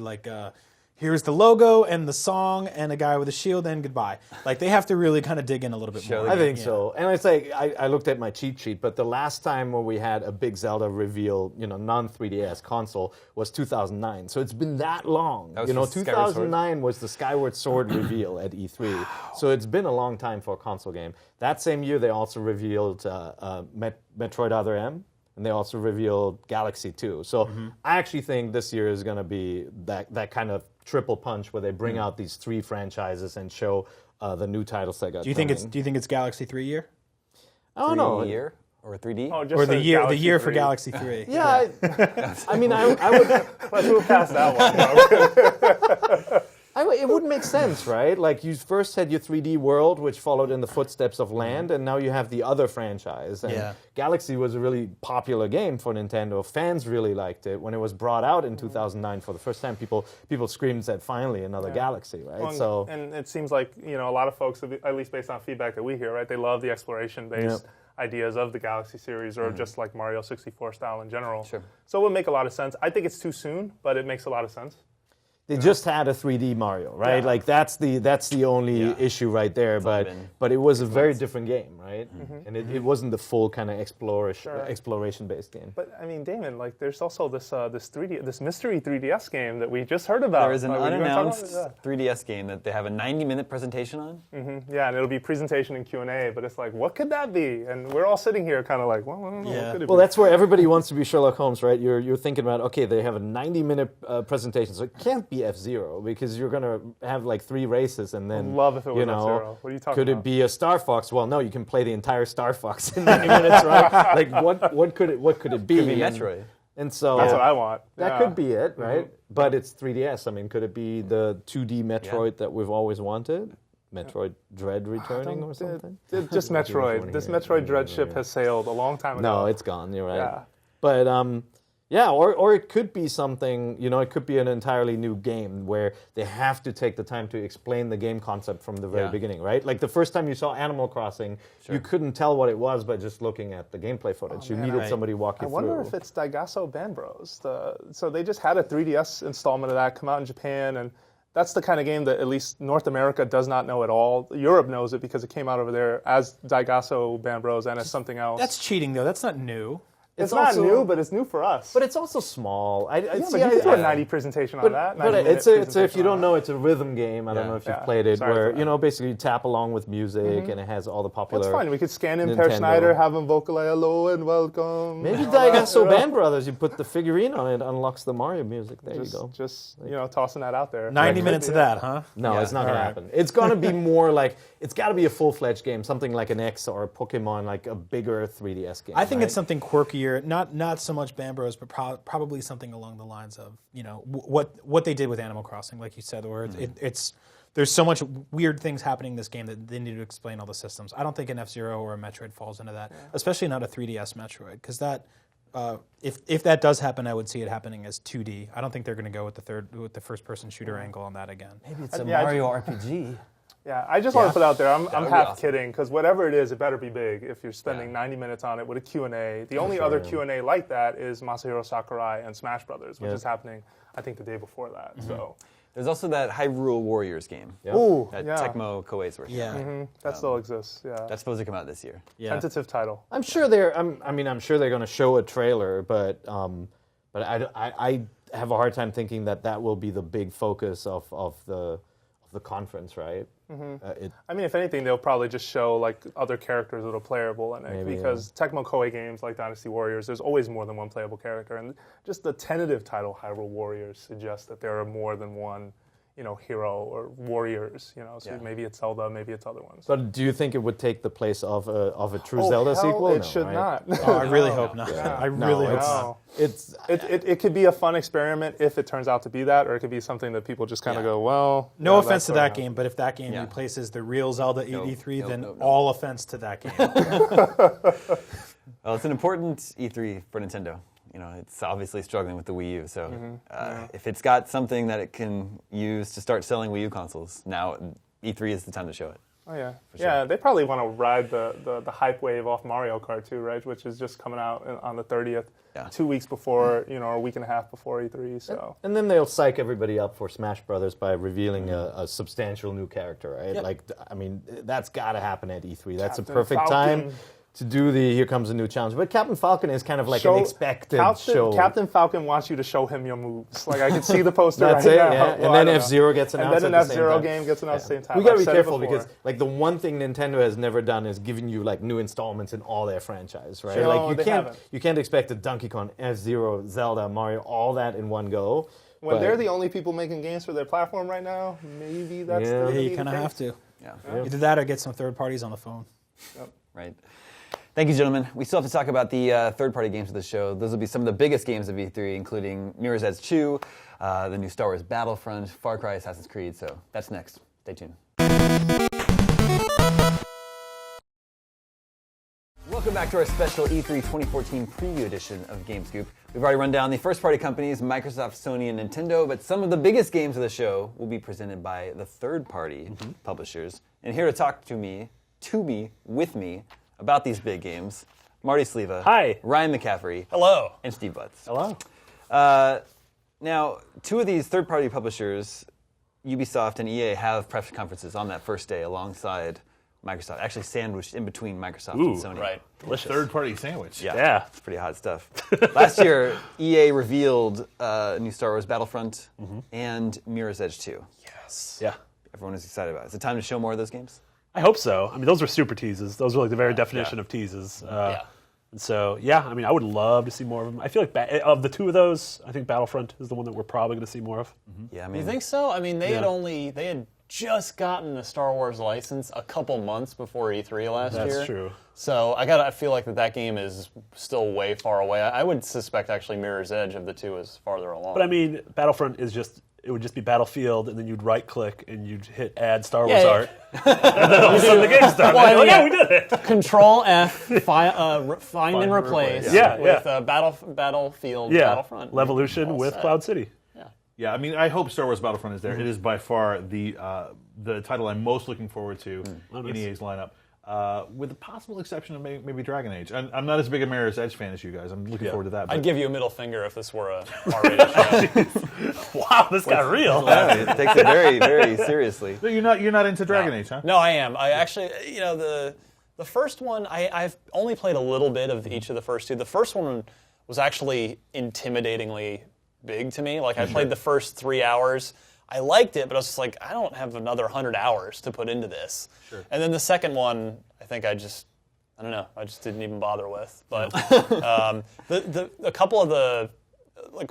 here's the logo and the song and a guy with a shield and goodbye. Like they have to really kind of dig in a little bit more. I think so. And it's like I looked at my cheat sheet, but the last time where we had a big Zelda reveal, non-3DS console was 2009. So it's been that long. That was for Skyward Sword? 2009 was the Skyward Sword reveal at E3. So it's been a long time for a console game. That same year they also revealed Metroid Other M. And they also revealed Galaxy 2. So I actually think this year is going to be that kind of triple punch where they bring out these 3 franchises and show the new titles that got. Do you think it's Galaxy 3 year? I don't know. 3 year or 3D? Oh, just Or the says year Galaxy for 3. Galaxy 3? Yeah, I mean, I would. Let's move past that one. Bro. It would make sense, right? Like you first had your 3D World, which followed in the footsteps of Land, and now you have the other franchise. And Galaxy was a really popular game for Nintendo. Fans really liked it when it was brought out in 2009 for the first time. People screamed, said, "Finally, another Galaxy!" Right? Well, and it seems like a lot of folks, at least based on feedback that we hear, right? They love the exploration-based ideas of the Galaxy series, or just like Mario 64 style in general. Sure. So it would make a lot of sense. I think it's too soon, but it makes a lot of sense. They just had a 3D Mario, right? Yeah. Like that's the only issue right there. But it was a very different game, right? And it wasn't the full kind of exploration-based game. But I mean, Damon, like there's also this mystery 3DS game that we just heard about. There is an Were you gonna talk about unannounced that? 3DS game that they have a 90-minute presentation on. Yeah, and it'll be presentation and Q&A, but it's like, what could that be? And we're all sitting here kind of like, well, I don't know, what could it be? Well, that's where everybody wants to be Sherlock Holmes, right? You're thinking about, okay, they have a 90-minute presentation, so it can't be F-Zero because you're going to have like 3 races and then, love if it was F-Zero. What are you talking could about? it be a Star Fox? Well, no, you can play the entire Star Fox in 90 minutes, right? Like what could it be? Could be Metroid. And so That's what I want. that could be it, right? But it's 3DS. I mean, could it be the 2D Metroid that we've always wanted? Metroid Dread returning or something? Just Metroid. This Metroid Dread ship has sailed a long time ago. No, it's gone. You're right. Yeah. But yeah, or it could be something. It could be an entirely new game where they have to take the time to explain the game concept from the very beginning, right? Like the first time you saw Animal Crossing, you couldn't tell what it was by just looking at the gameplay footage. You needed somebody to walk you I through. wonder if it's Daigasso Band Bros. So they just had a 3DS installment of that come out in Japan, and that's the kind of game that at least North America does not know at all. Europe knows it because it came out over there as Daigasso Band Bros and as something else. That's cheating, though. That's not new. It's not new, but it's new for us. But it's also small. But you can do a 90 presentation on that. But it's if you don't know, it's a rhythm game. I don't know if you've played it, Sorry where basically you tap along with music and it has all the popular. That's fine. We could scan in Per Nintendo. Schneider, have him vocalize hello and welcome. Maybe Daigasso Band Brothers. You put the figurine on it, unlocks the Mario music. There you go. Just tossing that out there. 90 minutes of that, huh? No, it's not going to happen. It's going to be more like, it's got to be a full-fledged game, something like an X or a Pokemon, like a bigger 3DS game. I think it's something quirkier, not so much Band Bros, but probably something along the lines of what they did with Animal Crossing, like you said, where there's so much weird things happening in this game that they need to explain all the systems. I don't think an F-Zero or a Metroid falls into that, especially not a 3DS Metroid, because that. If that does happen, I would see it happening as 2D. I don't think they're going to go with the first-person shooter angle on that again. Maybe it's a Mario RPG. Yeah, I just want to put out there, I'm would be half awesome. kidding, because whatever it is, it better be big if you're spending 90 minutes on it with a Q&A. The only other Q&A like that is Masahiro Sakurai and Smash Brothers, which is happening, I think, the day before that. So There's also that Hyrule Warriors game. Ooh, That yeah. Tecmo Koei's working on. Yeah, That still exists, yeah. That's supposed to come out this year. yeah. Tentative title. I'm sure I'm sure they're going to show a trailer, but I have a hard time thinking that will be the big focus of the conference, right? I mean, if anything, they'll probably just show like other characters that are playable in it, Maybe, because Tecmo Koei games like Dynasty Warriors, there's always more than one playable character, and just the tentative title Hyrule Warriors suggests that there are more than one, hero or warriors. So maybe it's Zelda, maybe it's other ones. But do you think it would take the place of a true Oh, Zelda hell, sequel? It No, should right? not. Oh, I really hope not. I really hope not. It's It could be a fun experiment if it turns out to be that, or it could be something that people just kind of go, well. No yeah, offense that's to what that happened. game, but if that game replaces the real Zelda E3, then no. all offense to that game. Well, it's an important E3 for Nintendo. It's obviously struggling with the Wii U. So if it's got something that it can use to start selling Wii U consoles, now E3 is the time to show it. Oh yeah, yeah. They probably want to ride the hype wave off Mario Kart too, right? Which is just coming out on the 30th, 2 weeks before, or a week and a half before E3. So. And then they'll psych everybody up for Smash Brothers by revealing a substantial new character, right? Yep. Like, I mean, that's got to happen at E3. That's Captain a perfect Falcon. time to do the here comes a new challenge. But Captain Falcon is kind of like an expected show. Captain Falcon wants you to show him your moves. Like I can see the poster That's right it, now. yeah. Well, And I then don't know. F-Zero gets announced And then at an the same F-Zero time. game gets announced at the same time. We gotta I've be said it careful before. because, like, the one thing Nintendo has never done is giving you like new installments in all their franchise, right? Sure. Like No, you they can't haven't. expect a Donkey Kong, F-Zero, Zelda, Mario, all that in one go. When But- they're the only people making games for their platform right now, maybe that's Yeah. gonna Yeah, be you kind of the have case. to. Yeah. Either that or get some third parties on the phone. Right. Thank you, gentlemen. We still have to talk about the third-party games of the show. Those will be some of the biggest games of E3, including Mirror's Edge 2, the new Star Wars Battlefront, Far Cry, Assassin's Creed. So that's next. Stay tuned. Welcome back to our special E3 2014 preview edition of GameScoop. We've already run down the first-party companies, Microsoft, Sony, and Nintendo, but some of the biggest games of the show will be presented by the third-party publishers. And here to talk with me, about these big games, Marty Sleva. Hi. Ryan McCaffrey. Hello. And Steve Butts. Hello. Now, two of these third-party publishers, Ubisoft and EA, have press conferences on that first day alongside Microsoft, actually sandwiched in between Microsoft and Sony. Right. Delicious. Third-party sandwich. Yeah. It's pretty hot stuff. Last year, EA revealed new Star Wars Battlefront and Mirror's Edge 2. Yes. Yeah. Everyone is excited about it. Is it time to show more of those games? I hope so. I mean, those were super teases. Those were like the very definition of teases. And so, yeah, I mean, I would love to see more of them. I feel like of the two of those, I think Battlefront is the one that we're probably going to see more of. Yeah, I You mean, think so? I mean, they had just gotten the Star Wars license a couple months before E3 last year. That's true. So I feel like that game is still way far away. I would suspect actually Mirror's Edge of the two is farther along. But I mean, Battlefront is it would just be Battlefield, and then you'd right-click and you'd hit Add Star Wars Yeah. art, and then all of a sudden the game started. Well, Like, yeah. yeah, we did it. Control F, find and replace. Yeah, with Battlefield, Yeah, Battlefront. Levolution All with set. Cloud City. Yeah, I mean, I hope Star Wars Battlefront is there. It is by far the title I'm most looking forward to in EA's lineup, with the possible exception of maybe Dragon Age. I'm not as big a Mirror's Edge fan as you guys. I'm looking forward to that. I'd give you a middle finger if this were a R-rated show. Wow, this got real. yeah, it takes it very, very seriously. So you're not into Dragon Age, huh? No, I am. I actually, the first one, I've only played a little bit of each of the first two. The first one was actually intimidatingly big to me. Like, I played the first 3 hours. I liked it, but I was just like, I don't have another 100 hours to put into this. Sure. And then the second one, I think I don't know, I just didn't even bother with. But a couple of the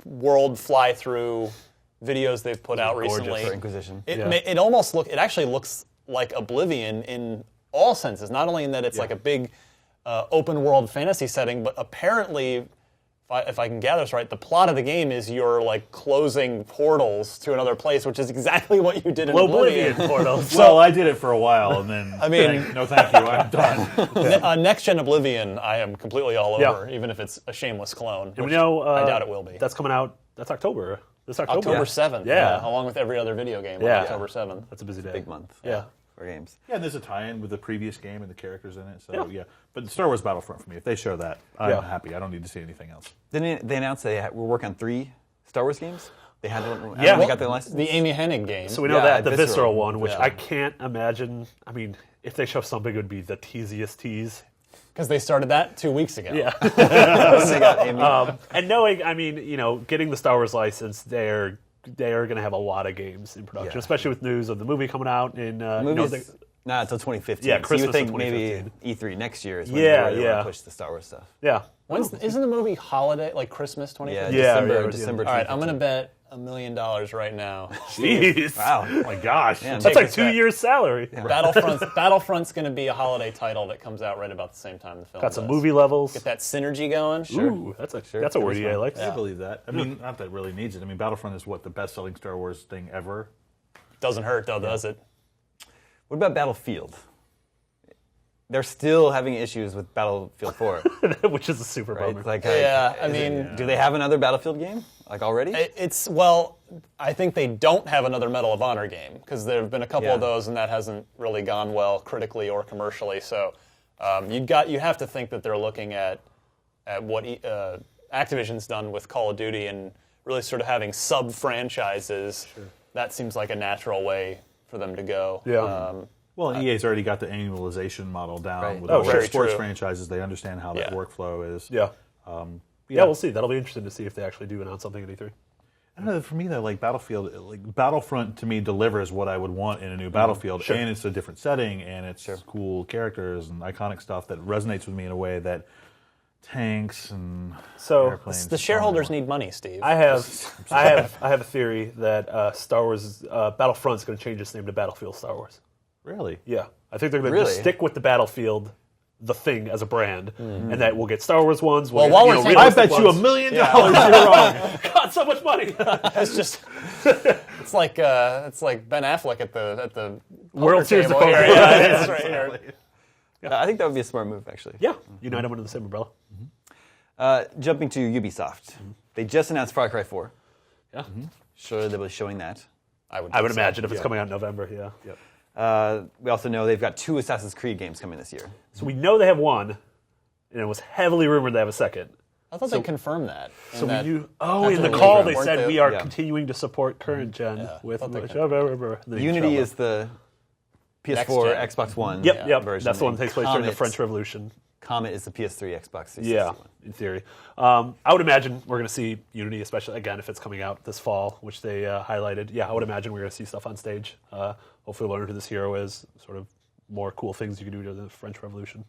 world fly-through videos they've put out recently. For Inquisition. It actually looks like Oblivion in all senses. Not only in that it's like a big open world fantasy setting, but apparently, if I can gather this right, the plot of the game is you're like closing portals to another place, which is exactly what you did in Oblivion Oblivion. portals. Well, I did it for a while, and then I mean- no, thank you, I'm done. Next Gen Oblivion, I am completely all over, even if it's a shameless clone. And we which know I doubt it will be. That's coming out. That's October. This October. October 7th. Yeah. Along with every other video game Yeah. on October 7th. That's a busy day. Big month. Yeah. For games. Yeah, and there's a tie-in with the previous game and the characters in it. So yeah, but Star Wars Battlefront for me. If they show that, I'm happy. I don't need to see anything else. Didn't they announce they were working on 3 Star Wars games? They had Yeah. they got their license. The Amy Hennig game. So we know Yeah, that the Visceral. visceral one, which Yeah. I can't imagine. I mean, if they show something, it would be the teasiest tease. Because they started that 2 weeks ago. Yeah. They got Amy. And knowing, I mean, getting the Star Wars license, they are going to have a lot of games in production, Yeah. especially with news of the movie coming out in. Movies not until 2015. Yeah, so you Christmas would think of maybe 2015. E3 next year is when Yeah, they yeah. want to push the Star Wars stuff. Yeah. Isn't the movie holiday, like Christmas 2015? Yeah, Yeah, December All right, I'm going to 2015. bet $1 million right now. Jeez. Wow. Oh my gosh. Man, That's take like this 2 back. years' salary. Battlefront's going to be a holiday title that comes out right about the same time the film Got some does. movie levels. Get that synergy going. Ooh, that's a word EA likes. I believe that. I mean, not that it really needs it. I mean, Battlefront is the best-selling Star Wars thing ever. Doesn't hurt though, does it? What about Battlefield? They're still having issues with Battlefield 4. Which is a super Right? bummer. Like, Yeah, I mean, do they have another Battlefield game? Like already? I think they don't have another Medal of Honor game because there have been a couple of those, and that hasn't really gone well critically or commercially. So you have to think that they're looking at what Activision's done with Call of Duty and really sort of having sub-franchises. Sure. That seems like a natural way for them to go. Yeah. Well, EA's already got the annualization model down with Oh, all their very sports true. franchises. They understand how that workflow is. Yeah. Yeah, we'll see. That'll be interesting to see if they actually do announce something at E3. I don't know. For me, though, like Battlefront to me delivers what I would want in a new Battlefield, Sure. and it's a different setting, and it's cool characters and iconic stuff that resonates with me in a way that tanks and airplanes. The shareholders need money, Steve. I have a theory that Star Wars Battlefront's going to change its name to Battlefield Star Wars. Really? Yeah, I think they're going to just stick with the Battlefield, the thing as a brand, and that we'll get Star Wars ones. Well, while we're I bet you $1 million you're wrong. God, so much money. It's just it's like Ben Affleck at the World poker Series of table Poker. here. Yeah, it's right here. I think that would be a smart move, actually. Yeah, unite them under the same umbrella. Jumping to Ubisoft. They just announced Far Cry 4. Yeah, Sure, they'll be showing that. I would imagine if it's coming out in November. Yeah. Yep. We also know they've got 2 Assassin's Creed games coming this year. So we know they have one, and it was heavily rumored they have a second. I thought they confirmed that. So we knew. after In the the call leak, they weren't said they- we are Yeah. continuing to support current gen with. thought they Unity is the PS4, Next gen. Xbox One Yep. version. That's the one that takes place during the Comet- French Revolution. Comet is the PS3, Xbox 360 Yeah, one. in theory. I would imagine we're going to see Unity, especially, again, if it's coming out this fall, which they highlighted. Yeah, I would imagine we're going to see stuff on stage. Hopefully we'll learn who this hero is, sort of more cool things you can do to the French Revolution.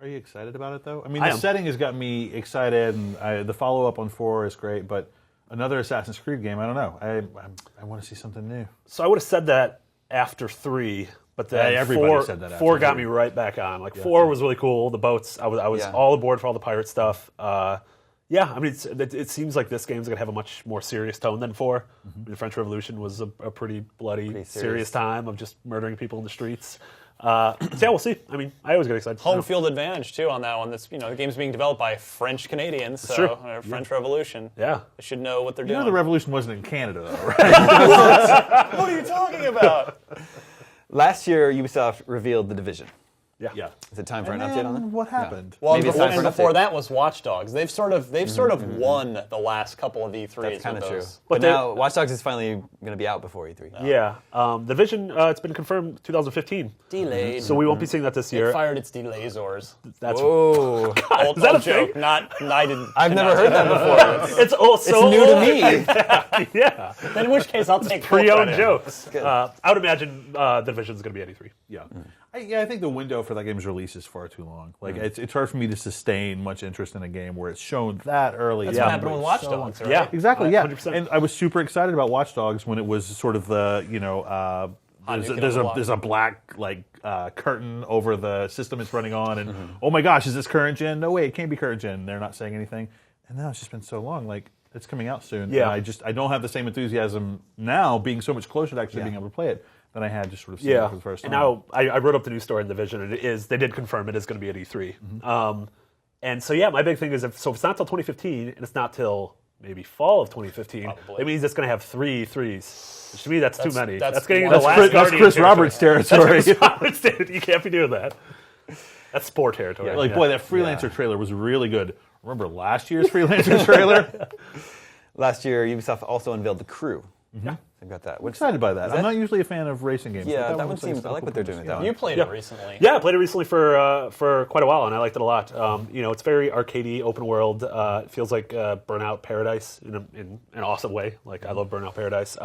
Are you excited about it, though? I mean, I the am. setting has got me excited, and the follow-up on 4 is great, but another Assassin's Creed game, I don't know. I want to see something new. So I would have said that after 3, but then everybody 4, said that after 4 got 3. me right back on. Like 4 was really cool. The boats, I was Yeah. all aboard for all the pirate stuff. Yeah, I mean, it seems like this game's going to have a much more serious tone than 4. I mean, the French Revolution was a pretty bloody, Pretty serious serious. time of just murdering people in the streets. So yeah, we'll see. I mean, I always get excited. Home field advantage too on that one. That's the game's being developed by French Canadians, so true. French Revolution. Yeah. They should know what they're You know doing. the revolution wasn't in Canada, though, right? What are you talking about? Last year, Ubisoft revealed The Division. Yeah. Is it time for And an update on that? then what happened? Well, Maybe it's before, time for an before update. that was Watch Dogs. They've sort of won the last couple of E3s. That's kind of with true. those. But they- now Watch Dogs is finally going to be out before E3. Yeah. The Vision, it's been confirmed 2015. Delayed. So we won't be seeing that this it year. fired its delayzors. That's Whoa. Old, is that old a thing? joke. I didn't. I've never heard that before. it's all so It's new to old. me. Yeah. In which case, I'll take full Pre-owned credit. jokes. I would imagine The Division's going to be at E3. Yeah. I think the window for that game's release is far too long. Like, it's hard for me to sustain much interest in a game where it's shown that early. That's what happened with Watch Dogs, right? Yeah. Exactly, yeah. 100%. And I was super excited about Watch Dogs when it was sort of the, there's a black curtain over the system it's running on, and oh my gosh, is this current gen? No way, it can't be current gen. They're not saying anything. And now it's just been so long. Like, it's coming out soon. Yeah. And I don't have the same enthusiasm now, being so much closer to actually being able to play it than I had just sort of seeing it for the first time. And now I wrote up the news story in the Vision, and they did confirm it is going to be at E3. And so yeah, my big thing is if it's not till 2015, and it's not till maybe fall of 2015, Probably. it means it's going to have 3 3s. Which to me, that's too many. that's That's getting one- into the last That's Guardian Chris territory. Roberts territory. That's Chris Roberts territory. You can't be doing that. That's sport territory. Like, boy, that Freelancer trailer was really good. Remember last year's Freelancer trailer? Last year, Ubisoft also unveiled The Crew. Yeah. They've got that. I'm excited by that. that- I'm not usually a fan of racing games. Yeah, but that one looks like seems. it's I like what they're doing with that one. You played it recently. Yeah, I played it recently for quite a while, and I liked it a lot. It's very arcadey, open world. It feels like Burnout Paradise in an awesome way. Like I love Burnout Paradise.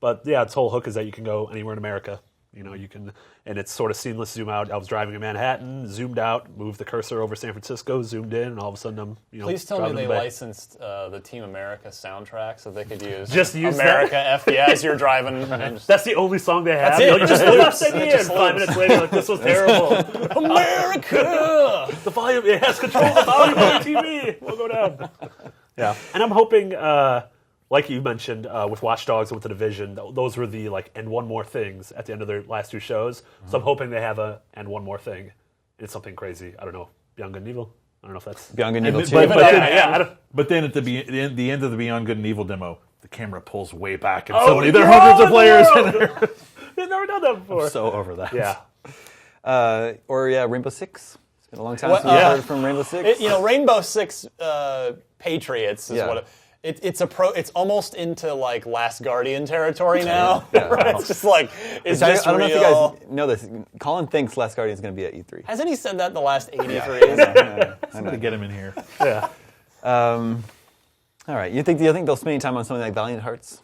But yeah, its whole hook is that you can go anywhere in America. You can, and it's sort of seamless zoom out. I was driving in Manhattan, zoomed out, moved the cursor over San Francisco, zoomed in, and all of a sudden I'm, Please tell me driving they back. licensed the Team America soundtrack so they could use Just use America FBI as you're driving. And just, That's the only song they have. That's it. You're It like, just "Just loops. left It in just 5 loops. minutes later, like this was terrible. America! The volume, it has control of the volume of the TV. We'll go down. Yeah, and I'm hoping, like you mentioned with Watch Dogs and with the Division, those were the and one more things at the end of their last 2 shows. So I'm hoping they have a and one more thing. It's something crazy. I don't know, Beyond Good and Evil. I don't know if that's Beyond Good and Evil 2. But then at the end of the Beyond Good and Evil demo, the camera pulls way back, and suddenly there are hundreds of players in there. They've never done that before. I'm so over that. Yeah. Or Rainbow Six. It's been a long time since we've heard from Rainbow Six. Rainbow Six Patriots is Yeah. what it's almost into like Last Guardian territory now. Right? It's just like, is I this don't know real? if you guys know this. Colin thinks Last Guardian is going to be at E3. Hasn't he said that the last 83s? I'm going to get him in here. Yeah. All right. Do you think they'll spend any time on something like Valiant Hearts?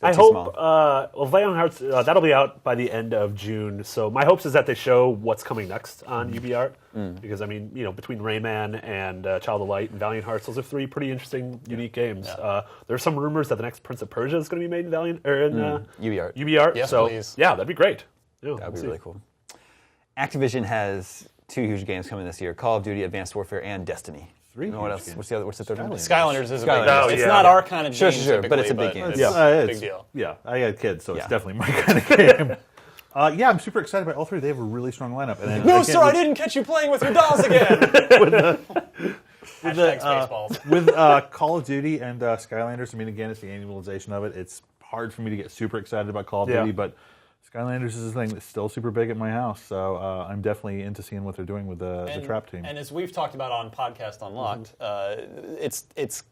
They're I too hope. small. Valiant Hearts that'll be out by the end of June. So my hopes is that they show what's coming next on UbiArt, because I mean, between Rayman and Child of Light and Valiant Hearts, those are three pretty interesting, unique games. There's some rumors that the next Prince of Persia is going to be made in UbiArt. UbiArt. Yes, so please. yeah, that'd be great. Yeah, That would we'll be see. really cool. Activision has 2 huge games coming this year: Call of Duty: Advanced Warfare and Destiny. 3 You know what huge else? games. What's the third one? Skylanders is a big Skylanders. deal. Oh, It's yeah. not our kind of Sure, game sure, but it's a typically, big game. It's Yeah, a big deal. Yeah, I got kids, so Yeah. it's definitely my kind of game. Yeah, I'm super excited about all 3. They have a really strong lineup. And No, sir, I didn't catch you playing with your dolls again. Hashtag Spaceballs. With Call of Duty and Skylanders, I mean, again, it's the annualization of it. It's hard for me to get super excited about Call of Yeah. Duty, but Skylanders is a thing that's still super big at my house, so I'm definitely into seeing what they're doing with the Trap team. And as we've talked about on Podcast Unlocked, it's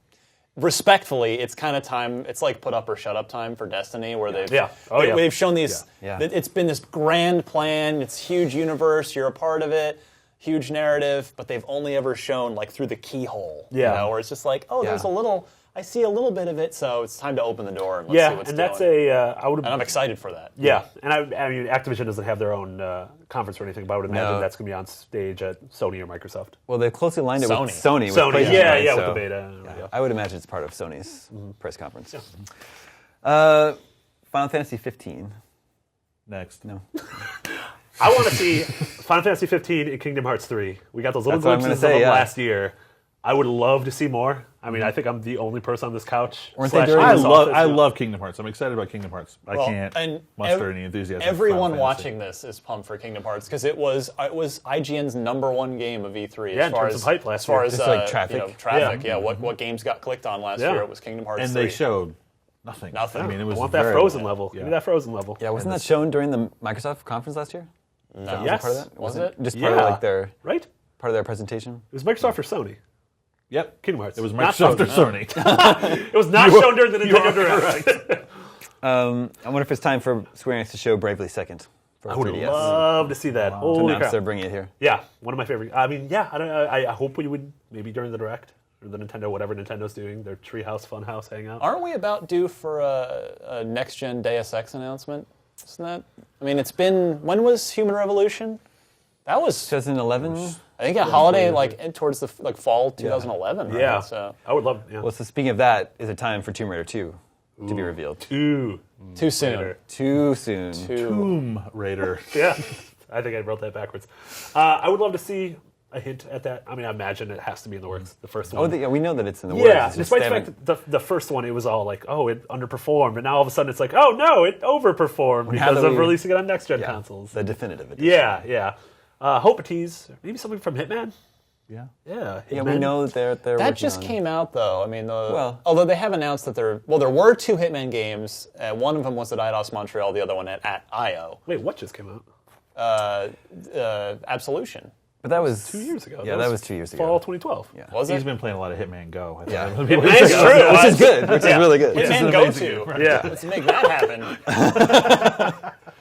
respectfully, it's kind of time. It's like put up or shut up time for Destiny, where they've shown these. Yeah. It's been this grand plan. It's huge universe. You're a part of it. Huge narrative, but they've only ever shown like through the keyhole. Yeah. Where it's just like, there's a little. I see a little bit of it, so it's time to open the door and let's see what's and going. that's I would. And I'm excited for that. Yeah, and I mean, Activision doesn't have their own conference or anything, but I would imagine that's going to be on stage at Sony or Microsoft. Well, they've closely aligned it with Sony. Sony. With Sony, PlayStation, yeah, right? with So, the beta. Yeah. I would imagine it's part of Sony's press conference. Final Fantasy 15. Next. No. I want to see Final Fantasy 15 and Kingdom Hearts 3. We got those little That's what I'm glimpses gonna of say, them yeah. last year. I would love to see more. I mean, I think I'm the only person on this couch. Weren't they / during in I this love office. Kingdom Hearts. I'm excited about Kingdom Hearts. I Well, can't and muster any enthusiasm. for Everyone Final Fantasy. watching this is pumped for Kingdom Hearts because it was IGN's #1 game of E3 Yeah, as in far terms as of hype last as far year. as Just like traffic. traffic. Yeah, what games got clicked on last Yeah. year? It was Kingdom Hearts. And 3. they showed nothing. Nothing. I mean, it was I want that very Frozen low. level. Yeah. Give me that Frozen level. Yeah, wasn't that shown during the Microsoft conference last year? No. Yes. Part of that? Was it? Just part of Yeah. like their Right? presentation? It was Microsoft or Sony? Yep. Kingdom Hearts. It was Not Microsoft or Sony. Sony. It was not shown during the Nintendo Direct. I wonder if it's time for Square Enix to show Bravely Second for I would 3DS. love to see that. To Holy announce crap. they're bringing it here. Yeah, one of my favorite. I mean, yeah, I hope we would maybe during the Direct or the Nintendo, whatever Nintendo's doing, their Treehouse Funhouse hangout. Aren't we about due for a next-gen Deus Ex announcement? Isn't that? I mean, it's been. When was Human Revolution? That was. 2011? I think a holiday towards the fall 2011. Right? Yeah, So I would love. Yeah. Well, so speaking of that, is it time for Tomb Raider 2 to be revealed? Ooh. too soon. Too soon. Tomb Raider. Yeah, I think I wrote that backwards. I would love to see a hint at that. I mean, I imagine it has to be in the works. The first one. Oh, we know that it's in the works. Yeah, It's just despite they the fact that the first one, it was all like, oh, it underperformed, and now all of a sudden it's like, oh no, it overperformed because that of we- releasing it on next gen yeah, consoles. the definitive edition. Yeah. Hope a tease, maybe something from Hitman. Yeah. Yeah, Yeah, we Hitman. know that they're That working just on- came out though. I mean, Well- they have announced that there were 2 Hitman games. One of them was at Eidos Montreal, the other one at IO. Wait, what just came out? Absolution. But that was 2 years ago. Yeah, that was 2 years ago. Fall 2012. Yeah. Was it? He's been playing a lot of Hitman Go. I think. Yeah. It's true. Which is good. Which is really good. Hitman Go to. Yeah. Let's make that happen.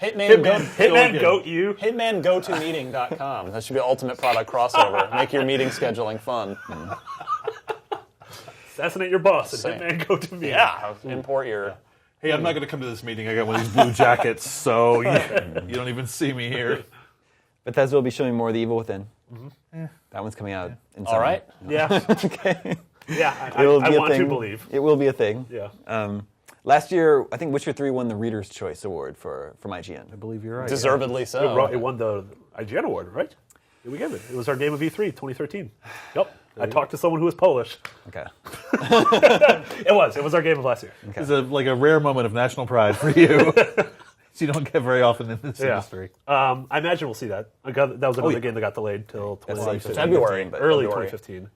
Hitman goat you. HitmanGoToMeeting.com. That should be ultimate product crossover. Make your meeting scheduling fun. Assassinate your boss and Same. Hitman go to me. Yeah. Import your. Hey, I'm not going to come to this meeting. I got one of these blue jackets, so you don't even see me here. Bethesda will be showing more of The Evil Within. That one's coming out in summer. All right. Yeah. Okay. Yeah. It will I be a want thing. to believe. It will be a thing. Yeah. Last year, I think Witcher 3 won the Reader's Choice Award from IGN. I believe you're right. Deservedly so. It won the IGN award, right? We gave it. It was our game of E3 2013. Yep. I talked to someone who was Polish. Okay. It was our game of last year. It's like a rare moment of national pride for you. you don't get very often in this industry. I imagine we'll see that. That was another game that got delayed till That's like 2015. February, but Early February. 2015.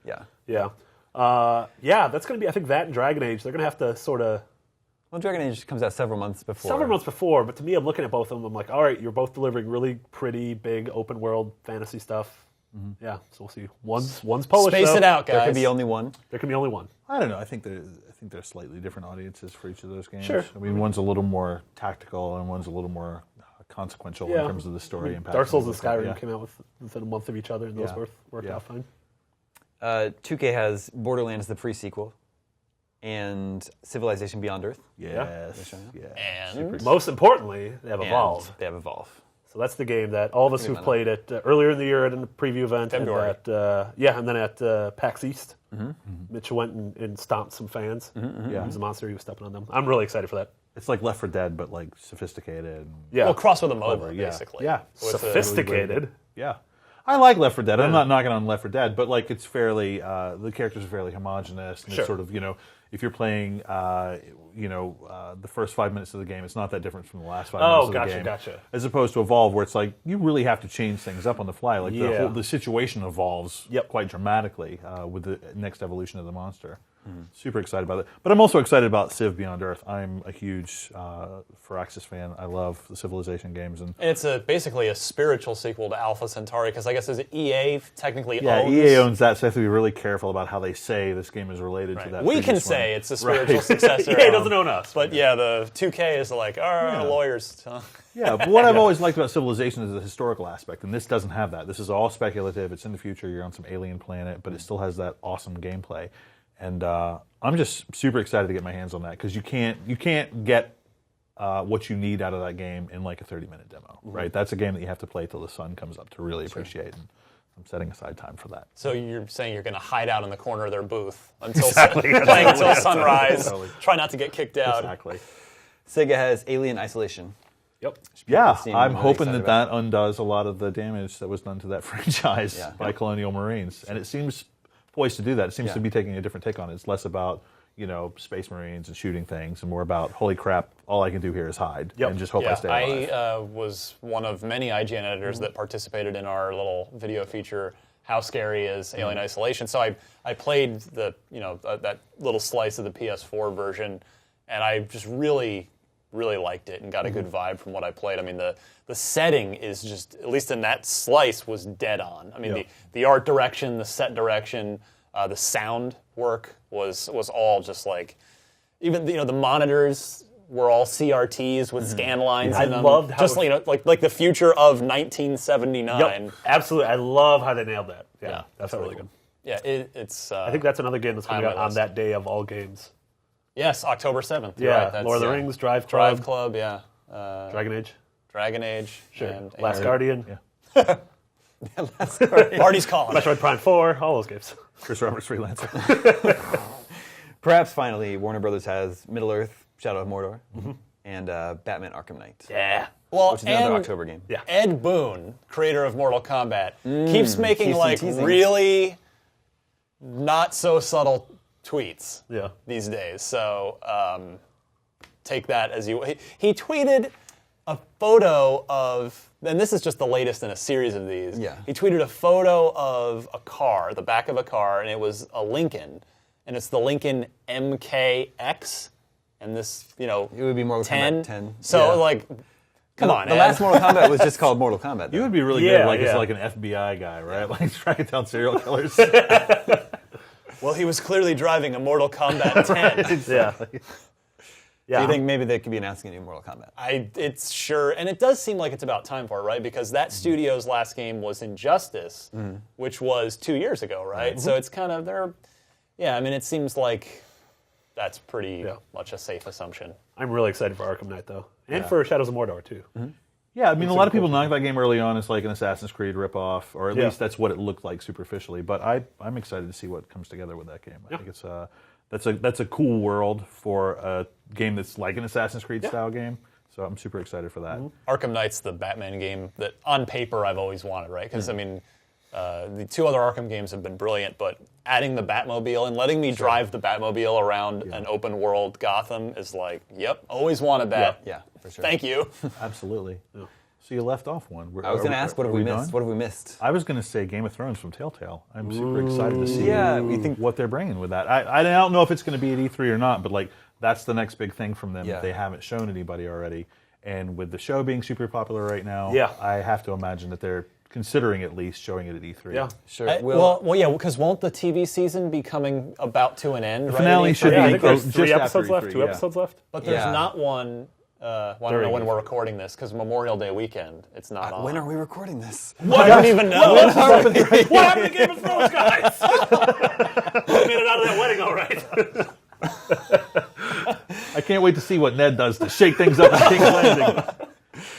Yeah. Yeah. That's going to be, I think that and Dragon Age, they're going to have to sort of... Well, Dragon Age comes out several months before. Several months before, but to me, I'm looking at both of them. I'm like, all right, you're both delivering really pretty, big, open world fantasy stuff. Yeah, so we'll see. One's Polish. Space though. it out, guys. There could be only one. There can be only one. I don't know. I think they're slightly different audiences for each of those games. Sure. I mean, one's a little more tactical and one's a little more consequential in terms of the story. impact. Dark Souls and Things like that, Skyrim came out within a month of each other, and those worked out fine. 2K has Borderlands the pre-sequel and Civilization Beyond Earth. Yes. And Most importantly, they have And Evolve. They have Evolve. So that's the game that all of us who've played it earlier in the year at a preview event. February. And then at PAX East. Mitch went and stomped some fans. He was a monster. He was stepping on them. I'm really excited for that. It's like Left 4 Dead, but like sophisticated. And, Yeah. well, cross with a MOBA, yeah. basically. Yeah. With a- Sophisticated. Yeah. I like Left 4 Dead. I'm not knocking on Left 4 Dead, but like it's fairly, the characters are fairly homogenous. And Sure. it's sort of, if you're playing, the first 5 minutes of the game, it's not that different from the last 5 minutes of the game. gotcha. As opposed to Evolve, where it's like you really have to change things up on the fly. Like Yeah. the situation evolves Yep. quite dramatically with the next evolution of the monster. Super excited about it. But I'm also excited about Civ Beyond Earth. I'm a huge Firaxis fan. I love the Civilization games. And And it's basically a spiritual sequel to Alpha Centauri, because I guess is it EA technically yeah, owns? EA owns that, so they have to be really careful about how they say this game is related to that. We can previous say one. it's a spiritual successor. EA doesn't own us. But yeah, the 2K is like, lawyers. Yeah, but what I've always liked about Civilization is the historical aspect, and this doesn't have that. This is all speculative. It's in the future. You're on some alien planet, but it still has that awesome gameplay. And I'm just super excited to get my hands on that because you can't get what you need out of that game in like a 30-minute demo, right? That's a game that you have to play till the sun comes up to really appreciate. And I'm setting aside time for that. So you're saying you're going to hide out in the corner of their booth until playing until sunrise. Try not to get kicked out. Exactly. Sega has Alien Isolation. Yep. Yeah, seem I'm really hoping excited that about undoes a lot of the damage that was done to that franchise Yeah. by Colonial Marines, and it seems poised to do that. It seems to be taking a different take on it. It's less about Space Marines and shooting things, and more about holy crap, all I can do here is hide and just hope I stay alive. I was one of many IGN editors that participated in our little video feature. How scary is Alien Isolation? So I played that little slice of the PS4 version, and I just really liked it and got a good vibe from what I played. I mean, the setting is just, at least in that slice, was dead on. I mean, the art direction, the set direction, the sound work was all just like, even the monitors were all CRTs with scan lines in them. I loved how just like the future of 1979. Yep, absolutely. I love how they nailed that. Yeah, that's really good. Yeah, it's. I think that's another game that's coming on out my on list. that day of all games. Yes, October 7th. Yeah, right, that's, Lord of the Rings, Drive Club, yeah. Dragon Age, Dragon Age. sure. And Last Guardian, Party's calling. Metroid Prime 4, all those games. Chris Roberts freelancer. Perhaps finally, Warner Brothers has Middle Earth, Shadow of Mordor, and Batman Arkham Knight, Yeah. Well, which is another October game. Yeah. Ed Boon, creator of Mortal Kombat, keeps making keeps like teasing. really not so subtle tweets Yeah. these days. So take that as you. He tweeted a photo of, and this is just the latest in a series of these. Yeah. He tweeted a photo of a car, the back of a car, and it was a Lincoln, and it's the Lincoln MKX, and this, It would be Mortal 10. Kombat 10. So come on, the Ed. last Mortal Kombat was just called Mortal Kombat. You though. would be really Yeah, good, like yeah. as like an FBI guy, right? Like tracking down serial killers. Well, he was clearly driving a Mortal Kombat 10. Yeah. Do you think maybe they could be announcing a new Mortal Kombat? It's sure, and it does seem like it's about time for it, right? Because that studio's last game was Injustice, which was 2 years ago, right? So it's kind of it seems like that's pretty much a safe assumption. I'm really excited for Arkham Knight, though. And for Shadows of Mordor, too. Yeah, I mean, a lot of people knocked that game early on as like an Assassin's Creed ripoff, or at least that's what it looked like superficially. But I'm excited to see what comes together with that game. I think it's that's a cool world for a game that's like an Assassin's Creed style game. So I'm super excited for that. Arkham Knight's the Batman game that, on paper, I've always wanted, right? Because I mean, The 2 other Arkham games have been brilliant, but adding the Batmobile and letting me drive the Batmobile around an open world Gotham is like, yep, always wanted that. Yeah, for sure. Thank you. Absolutely. So you left off one. I was going to ask, what have we missed? done? What have we missed? I was going to say Game of Thrones from Telltale. I'm super excited to see we think what they're bringing with that. I don't know if it's going to be at E3 or not, but like that's the next big thing from them. Yeah. If they haven't shown anybody already. And with the show being super popular right now, Yeah. I have to imagine that they're considering at least showing it at E3. Yeah. Sure. Well, yeah, because won't the TV season be coming about to an end? The finale should Yeah, I be think there's just 3 after episodes left, E3, 2 yeah. episodes left. But there's Yeah. not one. Well, I don't During know when we're E3. recording this because Memorial Day weekend. It's not on. when are we recording this? I don't even know. What happened to Game of Thrones, guys? We made it out of that wedding, all right. I can't wait to see what Ned does to shake things up at King's Landing.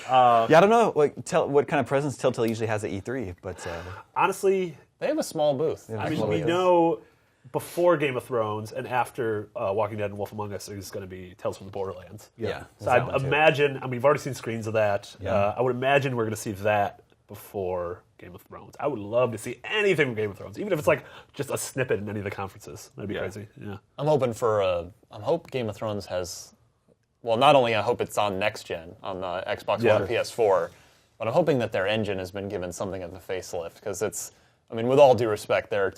Yeah, I don't know what kind of presence Telltale usually has at E3, but Honestly, They have a small booth. I mean, we know before Game of Thrones and after Walking Dead and Wolf Among Us is going to be Tales from the Borderlands. yeah. So I imagine, I mean, we've already seen screens of that. I would imagine we're going to see that before Game of Thrones. I would love to see anything from Game of Thrones, even if it's like just a snippet in any of the conferences. That'd be crazy. Yeah. I'm hoping for. I hope Game of Thrones has. Well, not only I hope it's on next gen on the Xbox One and PS4, but I'm hoping that their engine has been given something of a facelift because it's. I mean, with all due respect, their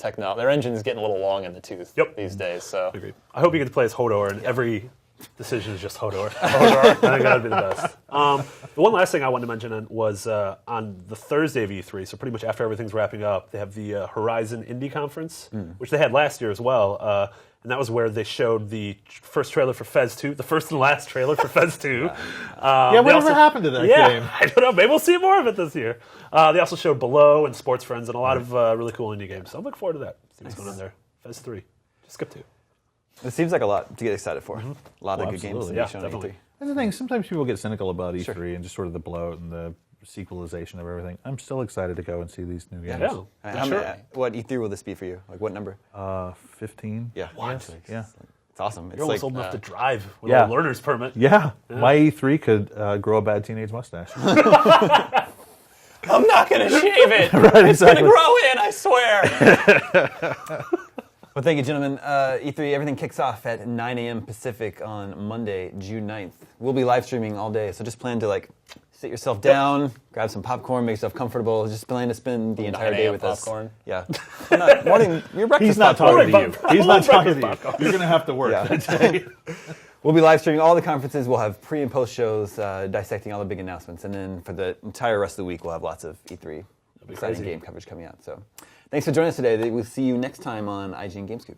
engine is getting a little long in the tooth these days. So Agreed. I hope you get to play as Hodor, and every decision is just Hodor. I think that'd be the best. The one last thing I wanted to mention was on the Thursday of E3, so pretty much after everything's wrapping up, they have the Horizon Indie Conference, which they had last year as well. And that was where they showed the first trailer for Fez 2, the first and last trailer for Fez 2. Whatever happened to that game? I don't know. Maybe we'll see more of it this year. They also showed Below and Sports Friends and a lot of really cool indie games. So I'm looking forward to that. See what's going on there. Fez 3. Just skip 2. It seems like a lot to get excited for. A lot of good games to absolutely. be shown at definitely. E3. That's the thing. Sometimes people get cynical about E3 and just sort of the bloat and the sequelization of everything. I'm still excited to go and see these new games. What E3 will this be for you? Like what number? 15. Yeah. What? Yeah. It's awesome. You're almost old enough to drive with a learner's permit. Yeah. My E3 could grow a bad teenage mustache. I'm not going to shave it. It's going to grow in, I swear. Well, thank you, gentlemen. E3, everything kicks off at 9 a.m. Pacific on Monday, June 9th. We'll be live streaming all day, so just plan to sit yourself down, grab some popcorn, make yourself comfortable. Just plan to spend the entire day with popcorn. us. Yeah. Your breakfast He's not popcorn. talking to you. He's not talking to you. You're going to have to work that day. We'll be live streaming all the conferences. We'll have pre and post shows dissecting all the big announcements. And then for the entire rest of the week, we'll have lots of E3 exciting game coverage coming out. So thanks for joining us today. We'll see you next time on IGN Gamescoop.